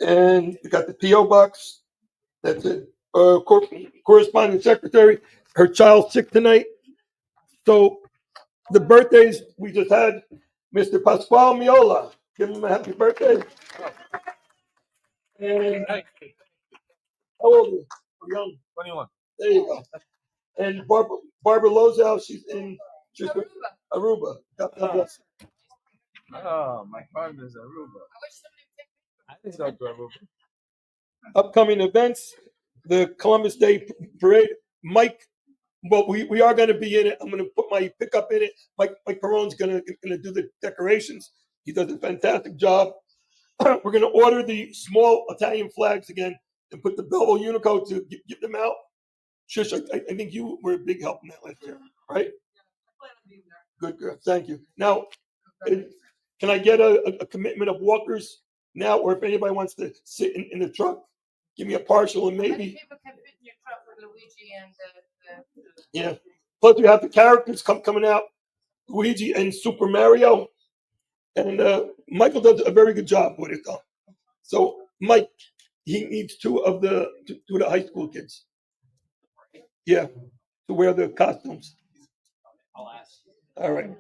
And we got the PO box. That's it. Corresponding secretary. Her child's sick tonight. So the birthdays we just had. Mr. Pasquale Miola. Give him a happy birthday. And how old are you? Young. 21. There you go. And Barbara Lozow, she's in Aruba. God bless. Oh, my partner's Aruba. I didn't go to Aruba. Upcoming events, the Columbus Day Parade. Mike, well, we are going to be in it. I'm going to put my pickup in it. Mike Perone's going to do the decorations. He does a fantastic job. We're going to order the small Italian flags again and put the Belleville Unico to get them out. Shush, I think you were a big help in that last year, right? Good girl. Thank you. Now, can I get a commitment of walkers now, or if anybody wants to sit in the truck, give me a partial and How many maybe. people can fit in your truck with Luigi and Yeah. Plus, we have the characters coming out, Luigi and Super Mario, and Michael does a very good job with it, though. So, Mike, he needs two of the high school kids. Yeah, to wear the costumes. All right.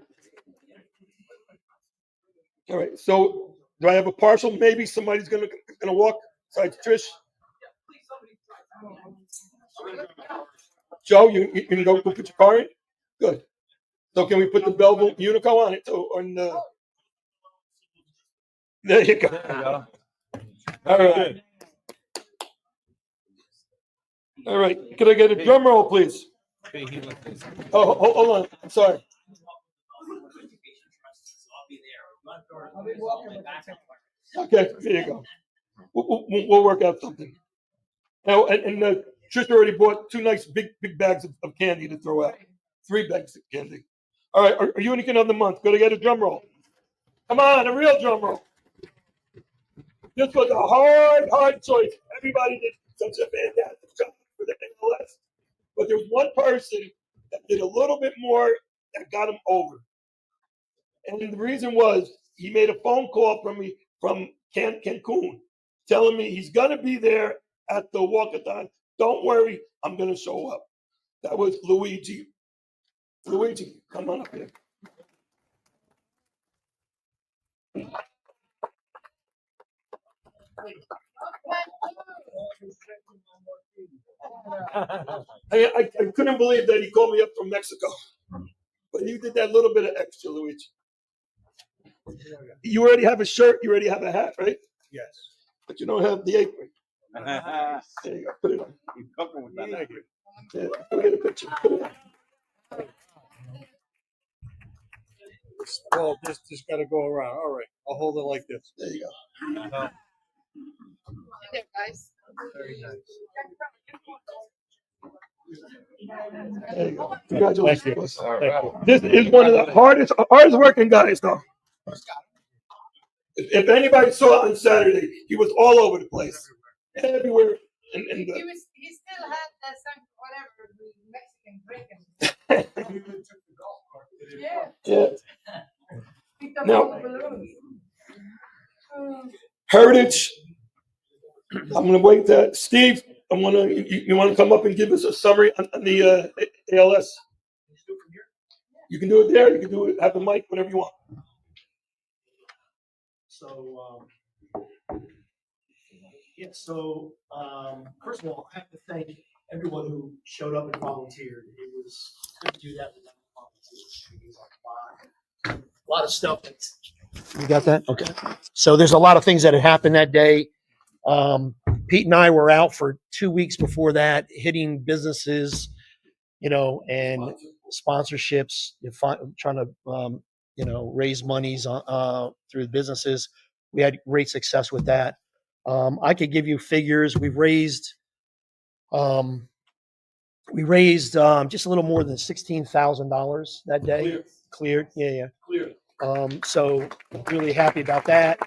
All right. So, do I have a partial? Maybe somebody's gonna walk besides Trish. Joe, you can go put your car in. Good. So can we put the Belleville Unico on it? So on the. There you go. There you go. All right. All right. Could I get a drum roll, please? Oh, hold on. I'm sorry. Okay, there you go. We'll work out something. Now, and Trish already bought two nice big bags of candy to throw out. 3 bags of candy. All right, are you Unico of the month? Gotta get a drum roll. Come on, a real drum roll. This was a hard choice. Everybody did such a fantastic job for the MLS. But there was one person that did a little bit more that got him over. And the reason was he made a phone call from Cancun telling me he's going to be there at the walkathon. Don't worry, I'm going to show up. That was Luigi. Luigi, come on up here. I couldn't believe that he called me up from Mexico. But you did that little bit of extra, Luigi. You already have a shirt, you already have a hat, right? Yes. But you don't have the apron. There you go. Put it on. You're cooking with that apron. Yeah, go get a picture. Put it on. Well, this just got to go around. All right, I'll hold it like this. There you go. there, guys. Very nice. There you go. Congratulations. All right. This is one of the hardest working guys, though. If anybody saw it on Saturday, he was all over the place, everywhere. And He still had that some whatever Mexican Yeah. Yeah. Picked up No. all the balloons. Heritage. I'm gonna wait that. Steve, you wanna come up and give us a summary on the ALS? You can do it there, you can do it, have the mic, whatever you want. So, first of all, I have to thank everyone who showed up and volunteered. It was good to do that without volunteers. A lot of stuff. You got that? Okay. So there's a lot of things that had happened that day. Pete and I were out for 2 weeks before that, hitting businesses, and sponsorships, trying to, raise monies through businesses. We had great success with that. I could give you figures. We raised just a little more than $16,000 that day. Cleared. Yeah. Clear. So really happy about that.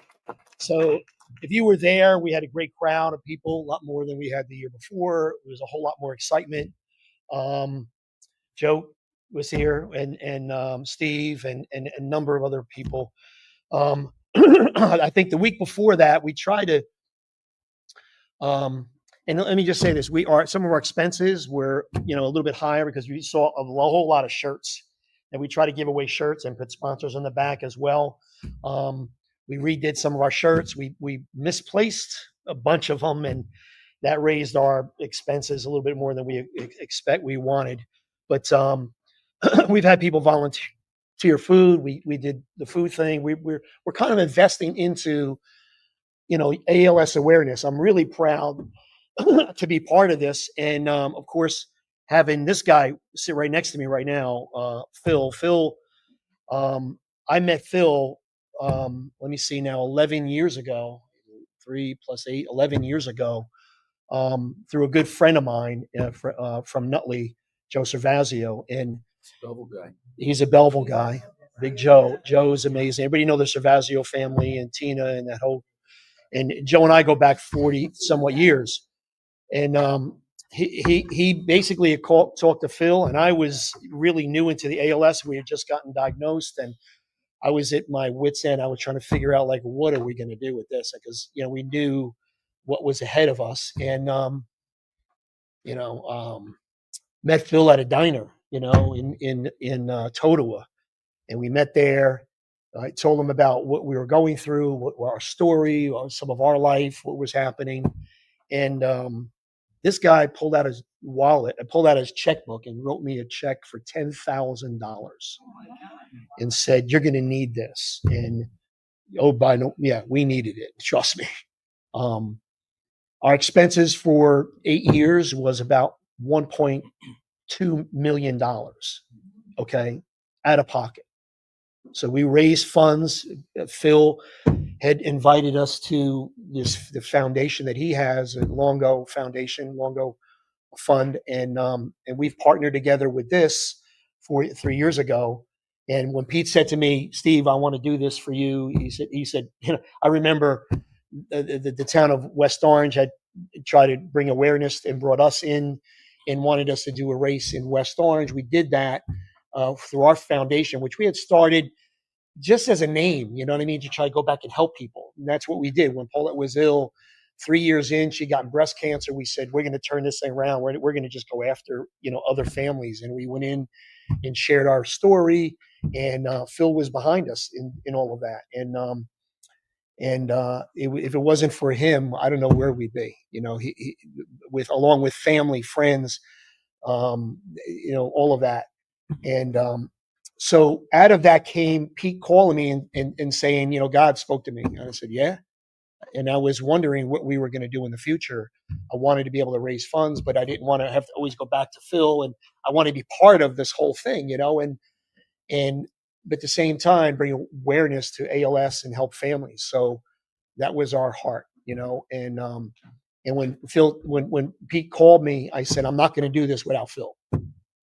So if you were there, we had a great crowd of people, a lot more than we had the year before. There was a whole lot more excitement. Joe was here, and Steve, and a number of other people. I think the week before that, we tried to. And let me just say this: some of our expenses were, a little bit higher because we saw a whole lot of shirts, and we try to give away shirts and put sponsors on the back as well. We redid some of our shirts. We misplaced a bunch of them, and that raised our expenses a little bit more than we wanted. But we've had people volunteer food. We did the food thing. We're kind of investing into, ALS awareness. I'm really proud to be part of this, and of course, having this guy sit right next to me right now, Phil. Phil, I met Phil. Let me see now, 11 years ago, 3 + 8, 11 years ago, through a good friend of mine from Nutley, Joe Servazio, and he's a Belleville guy. Big Joe. Joe's amazing. Everybody know the Servazio family and Tina and that whole. And Joe and I go back 40 somewhat years, and he basically talked to Phil, and I was really new into the ALS. We had just gotten diagnosed, and I was at my wit's end. I was trying to figure out, like, what are we going to do with this? Because, we knew what was ahead of us. And, met Phil at a diner, in Totowa. And we met there. I told him about what we were going through, what our story, or some of our life, what was happening. And this guy pulled out his wallet, pulled out his checkbook, and wrote me a check for $10,000 and said, "You're going to need this." And we needed it. Trust me. Our expenses for 8 years was about $1.2 million. Okay, out of pocket. So we raised funds. Phil had invited us to the foundation that he has, a Longo Foundation, Longo Fund, and we've partnered together with this 3 years ago. And when Pete said to me, "Steve, I want to do this for you," he said, I remember the town of West Orange had tried to bring awareness and brought us in and wanted us to do a race in West Orange. We did that through our foundation, which we had started just as a name, you know what I mean, to try to go back and help people. And that's what we did. When Paulette was ill, 3 years in, she got breast cancer. We said, we're going to turn this thing around. We're going to just go after, other families. And we went in and shared our story. And Phil was behind us in all of that. And if it wasn't for him, I don't know where we'd be. He along with family, friends, all of that. And so out of that came Pete calling me and saying, God spoke to me. And I said, yeah. And I was wondering what we were going to do in the future. I wanted to be able to raise funds, but I didn't want to have to always go back to Phil. And I want to be part of this whole thing, but at the same time, bring awareness to ALS and help families. So that was our heart, and when Pete called me, I said, I'm not going to do this without Phil.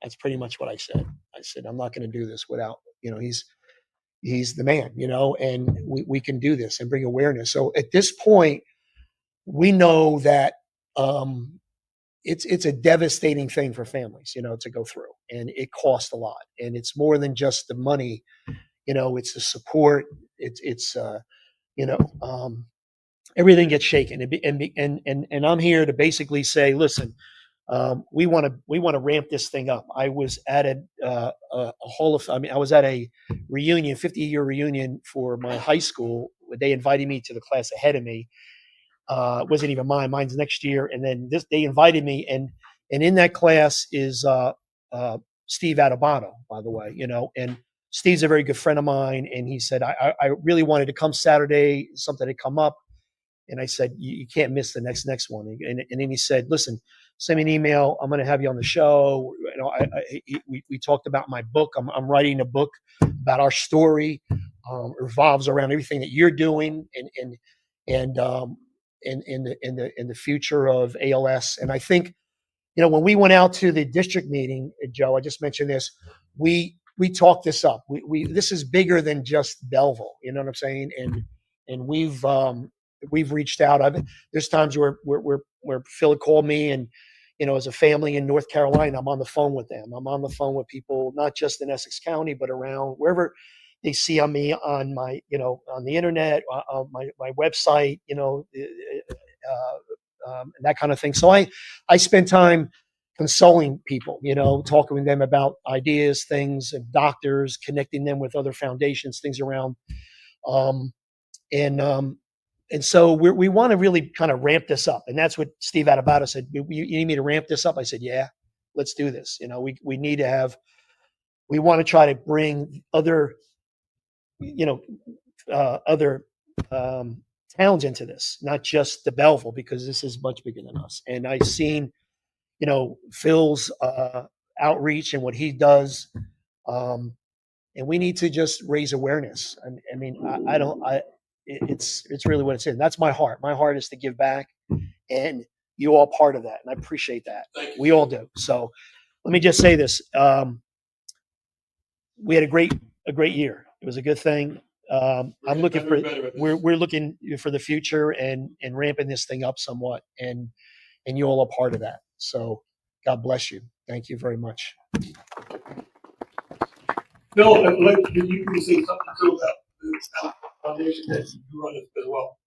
That's pretty much what I said. I said, I'm not going to do this without, he's the man, and we can do this and bring awareness. So at this point, we know that it's a devastating thing for families, to go through, and it costs a lot, and it's more than just the money, it's the support, it's you know, everything gets shaken, and I'm here to basically say, listen, we want to ramp this thing up. I was at I was at a reunion, 50-year reunion for my high school. They invited me to the class ahead of me. It wasn't even mine. Mine's next year. And then they invited me, and in that class is Steve Adubato, by the way, and Steve's a very good friend of mine. And he said, I really wanted to come Saturday, something had come up. And I said, you can't miss the next one. And then he said, listen, send me an email. I'm going to have you on the show. We talked about my book. I'm writing a book about our story. Revolves around everything that you're doing and in the future of ALS. And I think, when we went out to the district meeting, Joe, I just mentioned this, we talked this up. This is bigger than just Belleville. You know what I'm saying? And we've reached out. There's times where Phil called me, and as a family in North Carolina, I'm on the phone with them. I'm on the phone with people not just in Essex County, but around wherever they see on me on my on the internet, on my website, and that kind of thing. So I spend time consoling people, talking with them about ideas, things, and doctors, connecting them with other foundations, things around. And so we want to really kind of ramp this up. And that's what Steve Adubato said. You need me to ramp this up? I said, yeah, let's do this. We need to we want to try to bring other, other towns into this, not just the Belleville, because this is much bigger than us. And I've seen, Phil's outreach and what he does. And we need to just raise awareness. I mean, it's really what it's in. That's my heart. My heart is to give back, and you all part of that. And I appreciate that. We all do. So let me just say this. We had a great year. It was a good thing. I'm looking for, we're looking for the future and ramping this thing up somewhat, and you all are part of that. So God bless you. Thank you very much. Bill, I'd like you to say something too about the foundation that you run as well.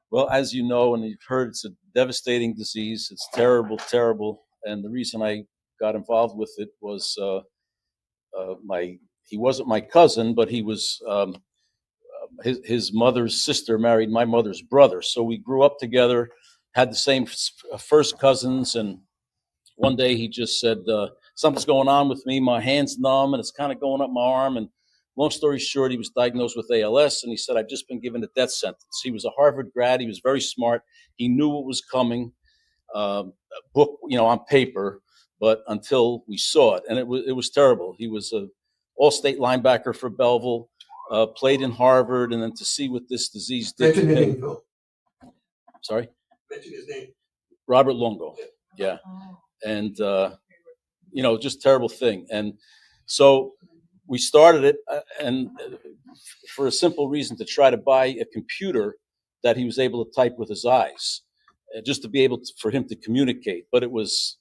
Well, as you know, and you've heard, it's a devastating disease. It's terrible, terrible. And the reason I got involved with it was he wasn't my cousin, but he was his mother's sister married my mother's brother. So we grew up together, had the same first cousins. And one day he just said, something's going on with me. My hand's numb and it's kind of going up my arm. And long story short, he was diagnosed with ALS, and he said, I've just been given a death sentence. He was a Harvard grad. He was very smart. He knew what was coming, a book, on paper, but until we saw it. And it was terrible. He was a all-state linebacker for Belleville, played in Harvard, and then to see what this disease did to him. Phil. Sorry? Mention his name. Robert Longo. Yeah. And, just terrible thing. And so we started it, and for a simple reason, to try to buy a computer that he was able to type with his eyes, just to be able for him to communicate. But it was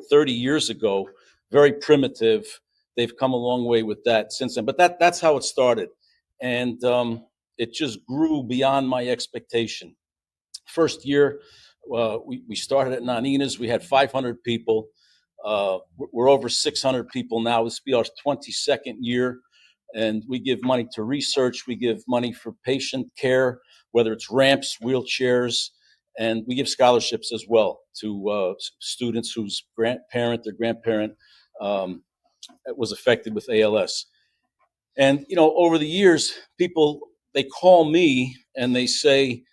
30 years ago, very primitive. They've come a long way with that since then. But that's how it started. And it just grew beyond my expectation. First year, we started at Nanina's. We had 500 people. We're over 600 people now. This will be our 22nd year. And we give money to research. We give money for patient care, whether it's ramps, wheelchairs, and we give scholarships as well to students whose parent or grandparent was affected with ALS. And, over the years, people, they call me and they say,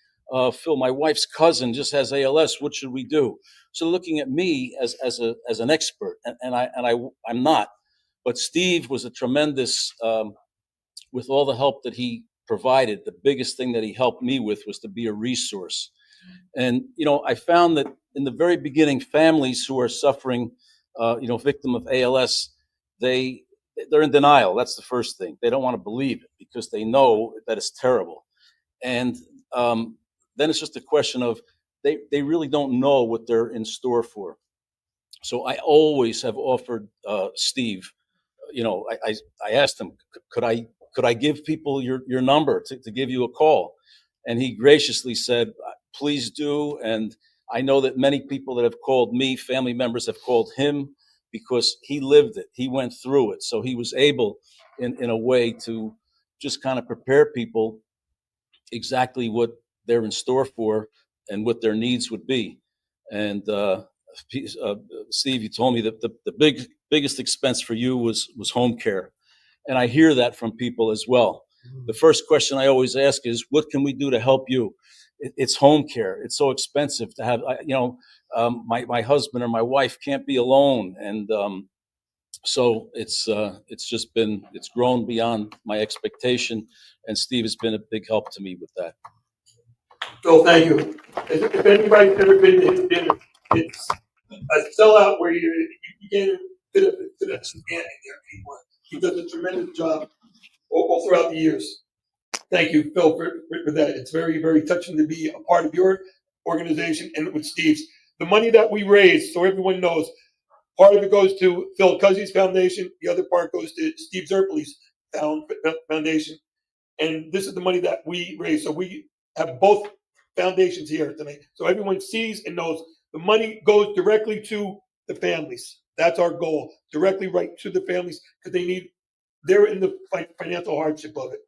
Phil, my wife's cousin just has ALS. What should we do? So looking at me as an expert, and I'm not. But Steve was a tremendous, with all the help that he provided. The biggest thing that he helped me with was to be a resource. And, I found that in the very beginning, families who are suffering, victim of ALS, they're in denial. That's the first thing. They don't want to believe it because they know that it's terrible. And then it's just a question of they really don't know what they're in store for. So I always have offered Steve, I asked him, could I give people your number to give you a call? And he graciously said, please do. And I know that many people that have called me, family members, have called him because he lived it. He went through it. So he was able, in a way, to just kind of prepare people exactly what they're in store for and what their needs would be. And Steve, you told me that the biggest expense for you was home care. And I hear that from people as well. The first question I always ask is, what can we do to help you? It's home care. It's so expensive to have, my husband or my wife can't be alone. And so it's grown beyond my expectation. And Steve has been a big help to me with that. Phil, thank you. If anybody's ever been to his dinner, it's a sellout where you can't fit a stand in there anymore. He does a tremendous job all throughout the years. Thank you, Phil, for that. It's very, very touching to be a part of your organization and with Steve's. The money that we raise, so everyone knows, part of it goes to Phil Cuzzy's foundation. The other part goes to Steve Zerpely's foundation. And this is the money that we raise. So we have both foundations here tonight. So everyone sees and knows the money goes directly to the families. That's our goal, directly right to the families because they're in the financial hardship of it.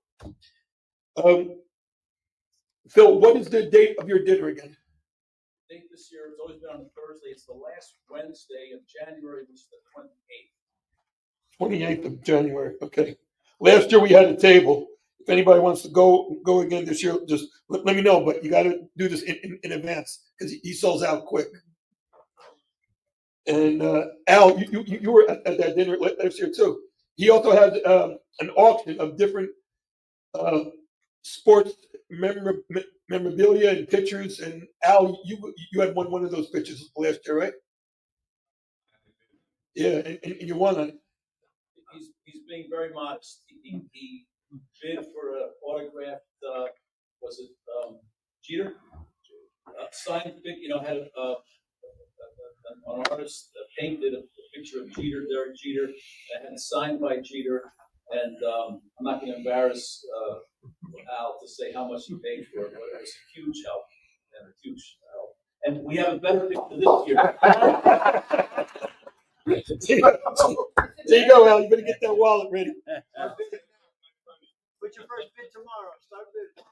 Phil, what is the date of your dinner again? The date this year, it's always been on a Thursday. It's the last Wednesday of January, which is the 28th. 28th of January. Okay. Last year we had a table. If anybody wants to go again this year, just let me know. But you got to do this in advance because he sells out quick. And Al, you were at that dinner last year too. He also has an auction of different sports memorabilia and pictures. And Al, you had one of those pictures last year, right? Yeah, and you won on it. He's being very modest. He bid for an autographed, was it Jeter? Signed, had an artist painted a picture of Jeter, Derek Jeter, and had it signed by Jeter. And I'm not going to embarrass Al to say how much he paid for it, but it was a huge help and a huge help. And we have a better picture this year. There you go, Al. You better get that wallet ready. Put your first bid tomorrow. Start bidding.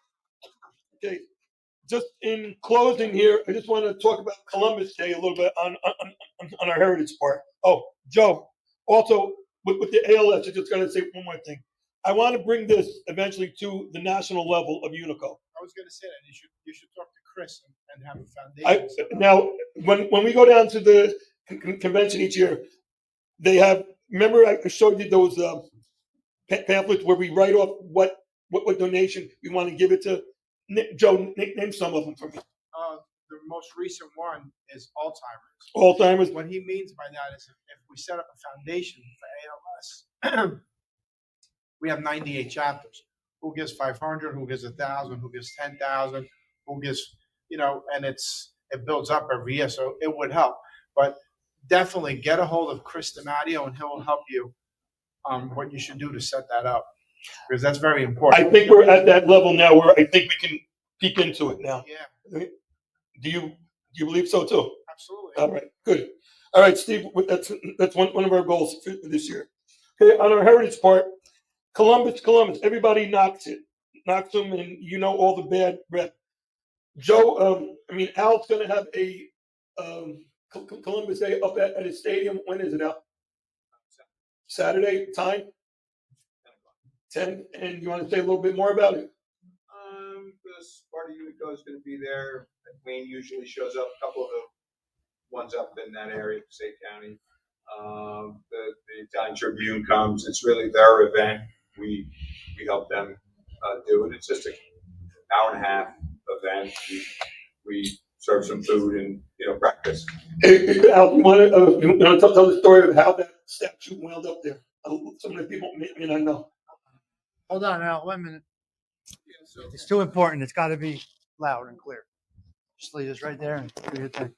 Okay. Just in closing here, I just want to talk about Columbus Day a little bit on our heritage part. Oh, Joe, also with the ALS, I just got to say one more thing. I want to bring this eventually to the national level of Unico. I was going to say that you should talk to Chris and have a foundation. Now, when we go down to the convention each year, they have. Remember, I showed you those pamphlets where we write off what donation we want to give it to. Joe, name some of them for me. The most recent one is Alzheimer's. Alzheimer's. What he means by that is if we set up a foundation for ALS, we have 98 chapters. Who gives 500? Who gives 1,000? Who gives 10,000? Who gives, and it builds up every year. So it would help. But definitely get a hold of Chris DiMatteo and he'll help you what you should do to set that up. Because that's very important. I think we're at that level now where I think we can peek into it now. Yeah. Do you believe so too? Absolutely. All right, good. All right, Steve, that's one of our goals for this year. Okay, on our heritage part, Columbus, everybody knocks them, and all the bad rep. Joe, Al's going to have a Columbus Day up at his stadium. When is it, Al? Saturday, time? 10. And you want to say a little bit more about it? This part of Unico is going to be there. Wayne usually shows up. A couple of the ones up in that area, State County. The Italian Tribune comes. It's really their event. We help them do it. It's just an hour and a half event. We serve some food and breakfast. Hey, Al, you want to tell the story of how that statue wound up there? Some of the people may not know. Hold on, Al. 1 minute. It's too important. It's got to be loud and clear. Just leave this right there and do your thing.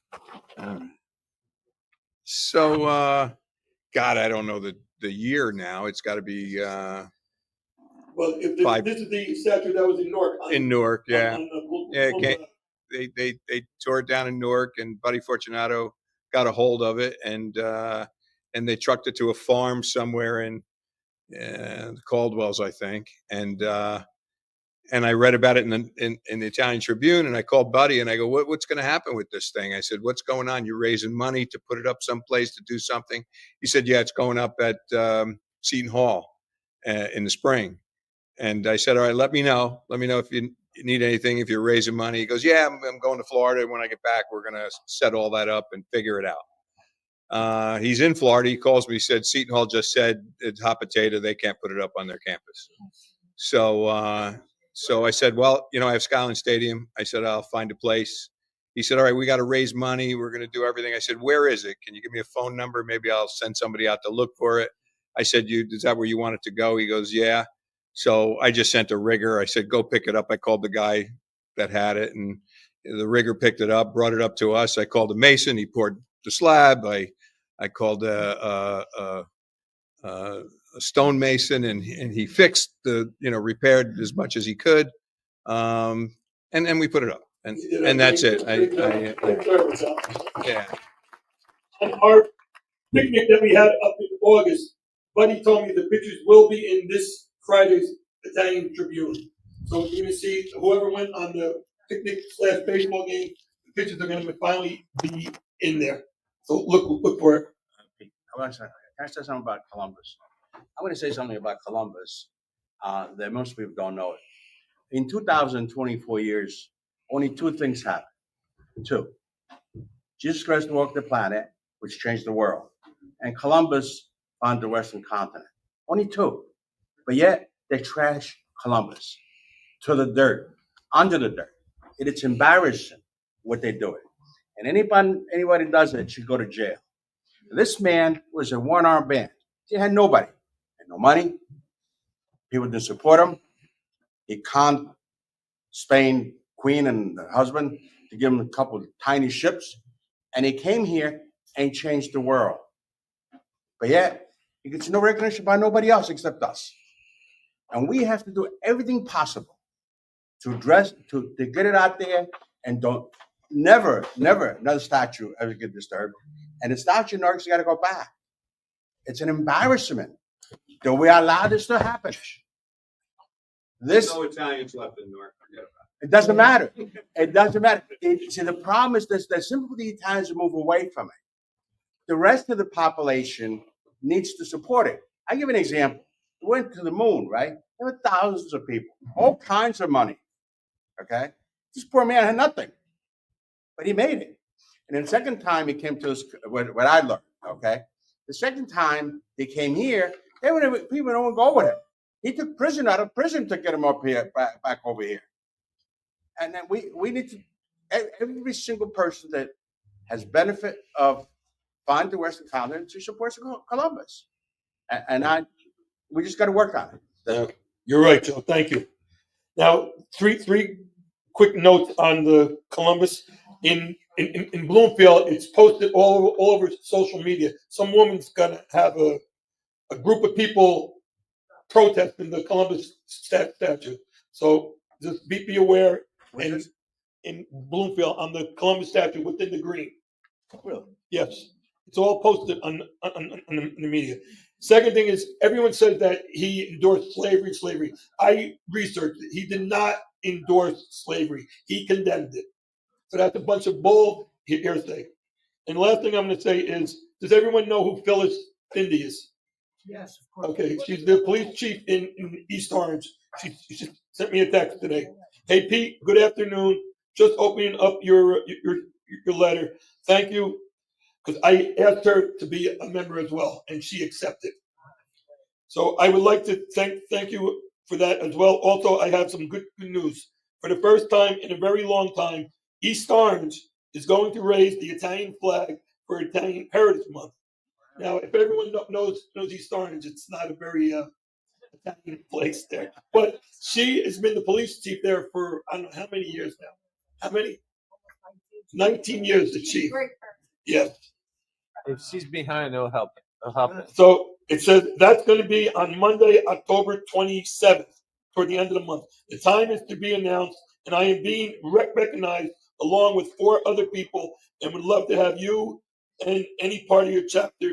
So, God, I don't know the year now. It's got to be Well, if this, Five. this is the statue that was in Newark. In Newark, yeah. On the Yeah, they tore it down in Newark, and Buddy Fortunato got a hold of it, and they trucked it to a farm somewhere in the Caldwells, I think, and I read about it in the Italian Tribune, and I called Buddy, and I go, what's going to happen with this thing? I said, what's going on? You're raising money to put it up someplace to do something? He said, yeah, it's going up at Seton Hall in the spring. And I said, all right, let me know. Let me know if you need anything, if you're raising money. He goes, yeah, I'm going to Florida. When I get back, we're going to set all that up and figure it out. He's in Florida. He calls me, he said, Seton Hall just said it's hot potato. They can't put it up on their campus. So I said, well, I have Skyline Stadium. I said, I'll find a place. He said, all right, we got to raise money. We're going to do everything. I said, where is it? Can you give me a phone number? Maybe I'll send somebody out to look for it. I said, is that where you want it to go? He goes, yeah. So I just sent a rigger. I said, go pick it up. I called the guy that had it, and the rigger picked it up, brought it up to us. I called a mason. He poured the slab. I called a stonemason, and he fixed repaired as much as he could. And we put it up, and that's it. Yeah. On our picnic that we had up in August, Buddy told me the pictures will be in this Friday's Italian Tribune. So you're going to see whoever went on the picnic/baseball game, the pictures are going to finally be in there. So look for it. Can I say something about Columbus? I'm going to say something about Columbus that most people don't know it. In 2024 years, only two things happened. Two. Jesus Christ walked the planet, which changed the world. And Columbus found the Western continent. Only two. But yet, they trash Columbus to the dirt, under the dirt. It's embarrassing what they're doing. And anybody does it should go to jail. This man was a one-armed band. He had nobody. Had no money. People didn't support him. He conned Spain queen and the husband to give him a couple of tiny ships. And he came here and changed the world. But yet, he gets no recognition by nobody else except us. And we have to do everything possible to get it out there, and never another statue ever get disturbed. And the statue in Newark's got to go back. It's an embarrassment that we allow this to happen. There's no Italians left in Newark. Forget about it. It doesn't matter. It doesn't matter. See, the problem is that simply the Italians move away from it. The rest of the population needs to support it. I give an example. We went to the moon, right? There were thousands of people, all kinds of money. Okay? This poor man had nothing, but he made it. And then the second time he came to us, what I learned, okay? The second time he came here, people don't go with him. He took prison out of prison to get him up here, back over here. And then we need to, every single person that has benefit of find the Western continent to support Columbus. And we just got to work on it. You're right, Joe. Thank you. Now, three quick notes on the Columbus. In Bloomfield, it's posted all over social media. Some woman's gonna have a group of people protesting the Columbus statue. So just be aware. And in Bloomfield, on the Columbus statue within the green. Really? Yes, it's all posted on the media. Second thing is, everyone says that he endorsed slavery. I researched it. He did not endorse slavery. He condemned it. So that's a bunch of bull hearsay. And the last thing I'm going to say is, does everyone know who Phyllis Findy is? Yes, of course. Okay, she's the police chief in East Orange. She sent me a text today. Hey, Pete, good afternoon. Just opening up your letter. Thank you, because I asked her to be a member as well, and she accepted. So I would like to thank you for that as well. Also, I have some good news. For the first time in a very long time, East Orange is going to raise the Italian flag for Italian Heritage Month. Now, if everyone knows East Orange, it's not a very Italian place there. But she has been the police chief there for, I don't know how many years now. How many? 19 years, the chief. Great person. Yes. If she's behind, it'll help. It'll help it. So it says that's going to be on Monday, October 27th, toward the end of the month. The time is to be announced, and I am being recognized along with 4 other people, and would love to have you and any part of your chapter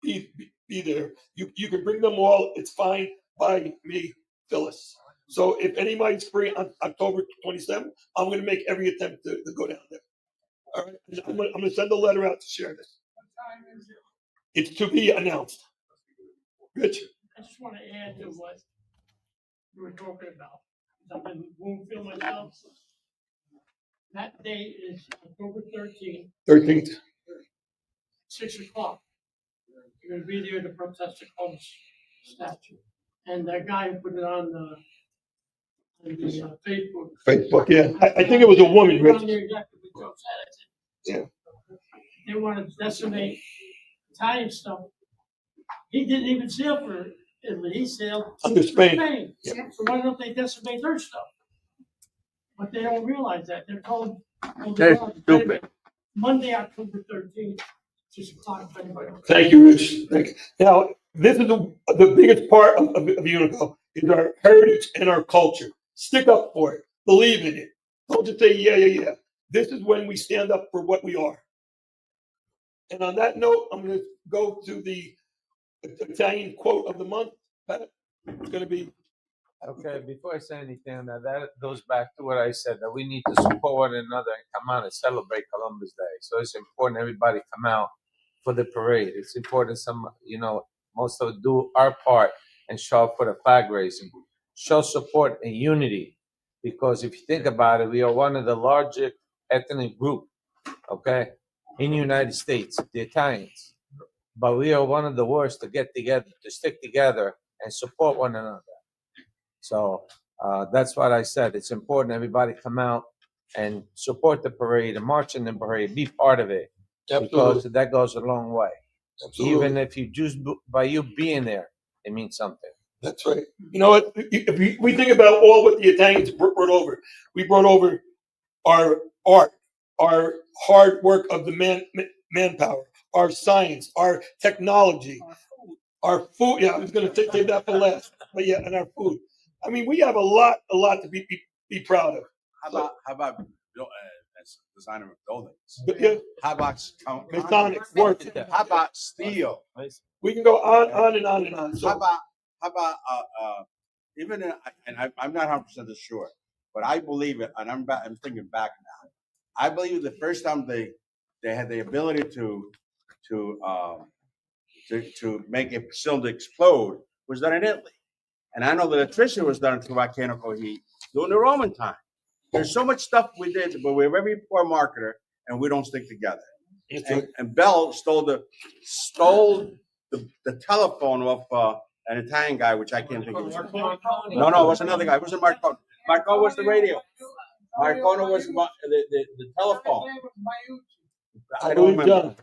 be there. You can bring them all. It's fine by me, Phyllis. So if anybody's free on October 27th, I'm going to make every attempt to go down there. All right. I'm going to send a letter out to share this. It's to be announced. Rich? I just want to add to what you were talking about. I'm in Bloomfield myself. That date is October 13th, 13th. 6 o'clock. You're gonna be there to protest the Columbus statue. And that guy who put it on Facebook. Facebook, yeah. I think it was a woman, Rich. Exactly what Joe said. Yeah. They want to decimate Italian stuff. He didn't even sail for Italy. He sailed Under Spain. Yep. So why don't they decimate their stuff? But they don't realize that. They're told. They're stupid. Monday, October 13th, 6 o'clock. Thank you, Rich. Thank you. Now, this is the biggest part of Unico is our heritage and our culture. Stick up for it. Believe in it. Don't just say, yeah. This is when we stand up for what we are. And on that note, I'm going to go to the Italian quote of the month. Pat, it's going to be. Okay, before I say anything on that, that goes back to what I said, that we need to support one another and come out and celebrate Columbus Day. So it's important everybody come out for the parade. It's important most of us do our part and show up for the flag raising. Show support and unity, because if you think about it, we are one of the largest ethnic group, okay, in the United States, the Italians. But we are one of the worst to get together, to stick together and support one another. So that's what I said. It's important everybody come out and support the parade and march in the parade, be part of it. Absolutely. Because that goes a long way. Absolutely. Even if you just by you being there, it means something. That's right. You know what? If we think about all what the Italians brought over, we brought over our art, our hard work of the manpower, our science, our technology, our food. Yeah, I was going to save that for last. But yeah, and our food. I mean, we have a lot to be proud of. How about as designer of buildings? Yeah. How about Masonic work? How about steel? We can go on and on and on. So How about even I'm not 100% sure, but I believe it, and I'm thinking back now. I believe the first time they had the ability to make a cylinder explode was done in Italy. And I know the electricity was done through volcanic heat during the Roman time. There's so much stuff we did, but we're a very poor marketer and we don't stick together. And Bell stole the telephone of an Italian guy, which I can't think of. No, it was another guy. It wasn't Marconi. Marconi was the radio. Marconi was the telephone. I don't remember.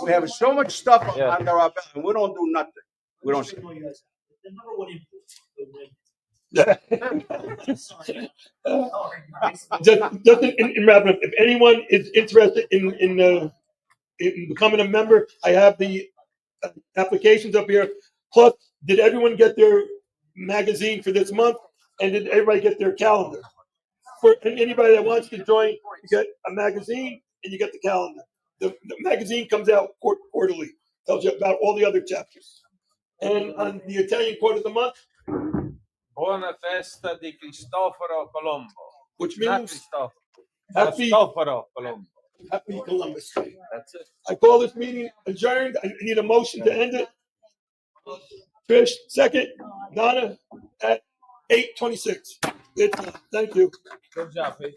We have so much stuff under our belt, and we don't do nothing. We don't. Just in wrapping up, if anyone is interested in becoming a member, I have the applications up here. Plus, did everyone get their magazine for this month? And did everybody get their calendar? For anybody that wants to join, you get a magazine and you get the calendar. The magazine comes out quarterly, tells you about all the other chapters. And on the Italian quote of the month, Buona festa di Cristoforo Colombo. Which means Happy Cristoforo Colombo. Happy Columbus Day. That's it. I call this meeting adjourned. I need a motion to end it. Trish, second. Donna at 8:26. Thank you. Good job, Pete.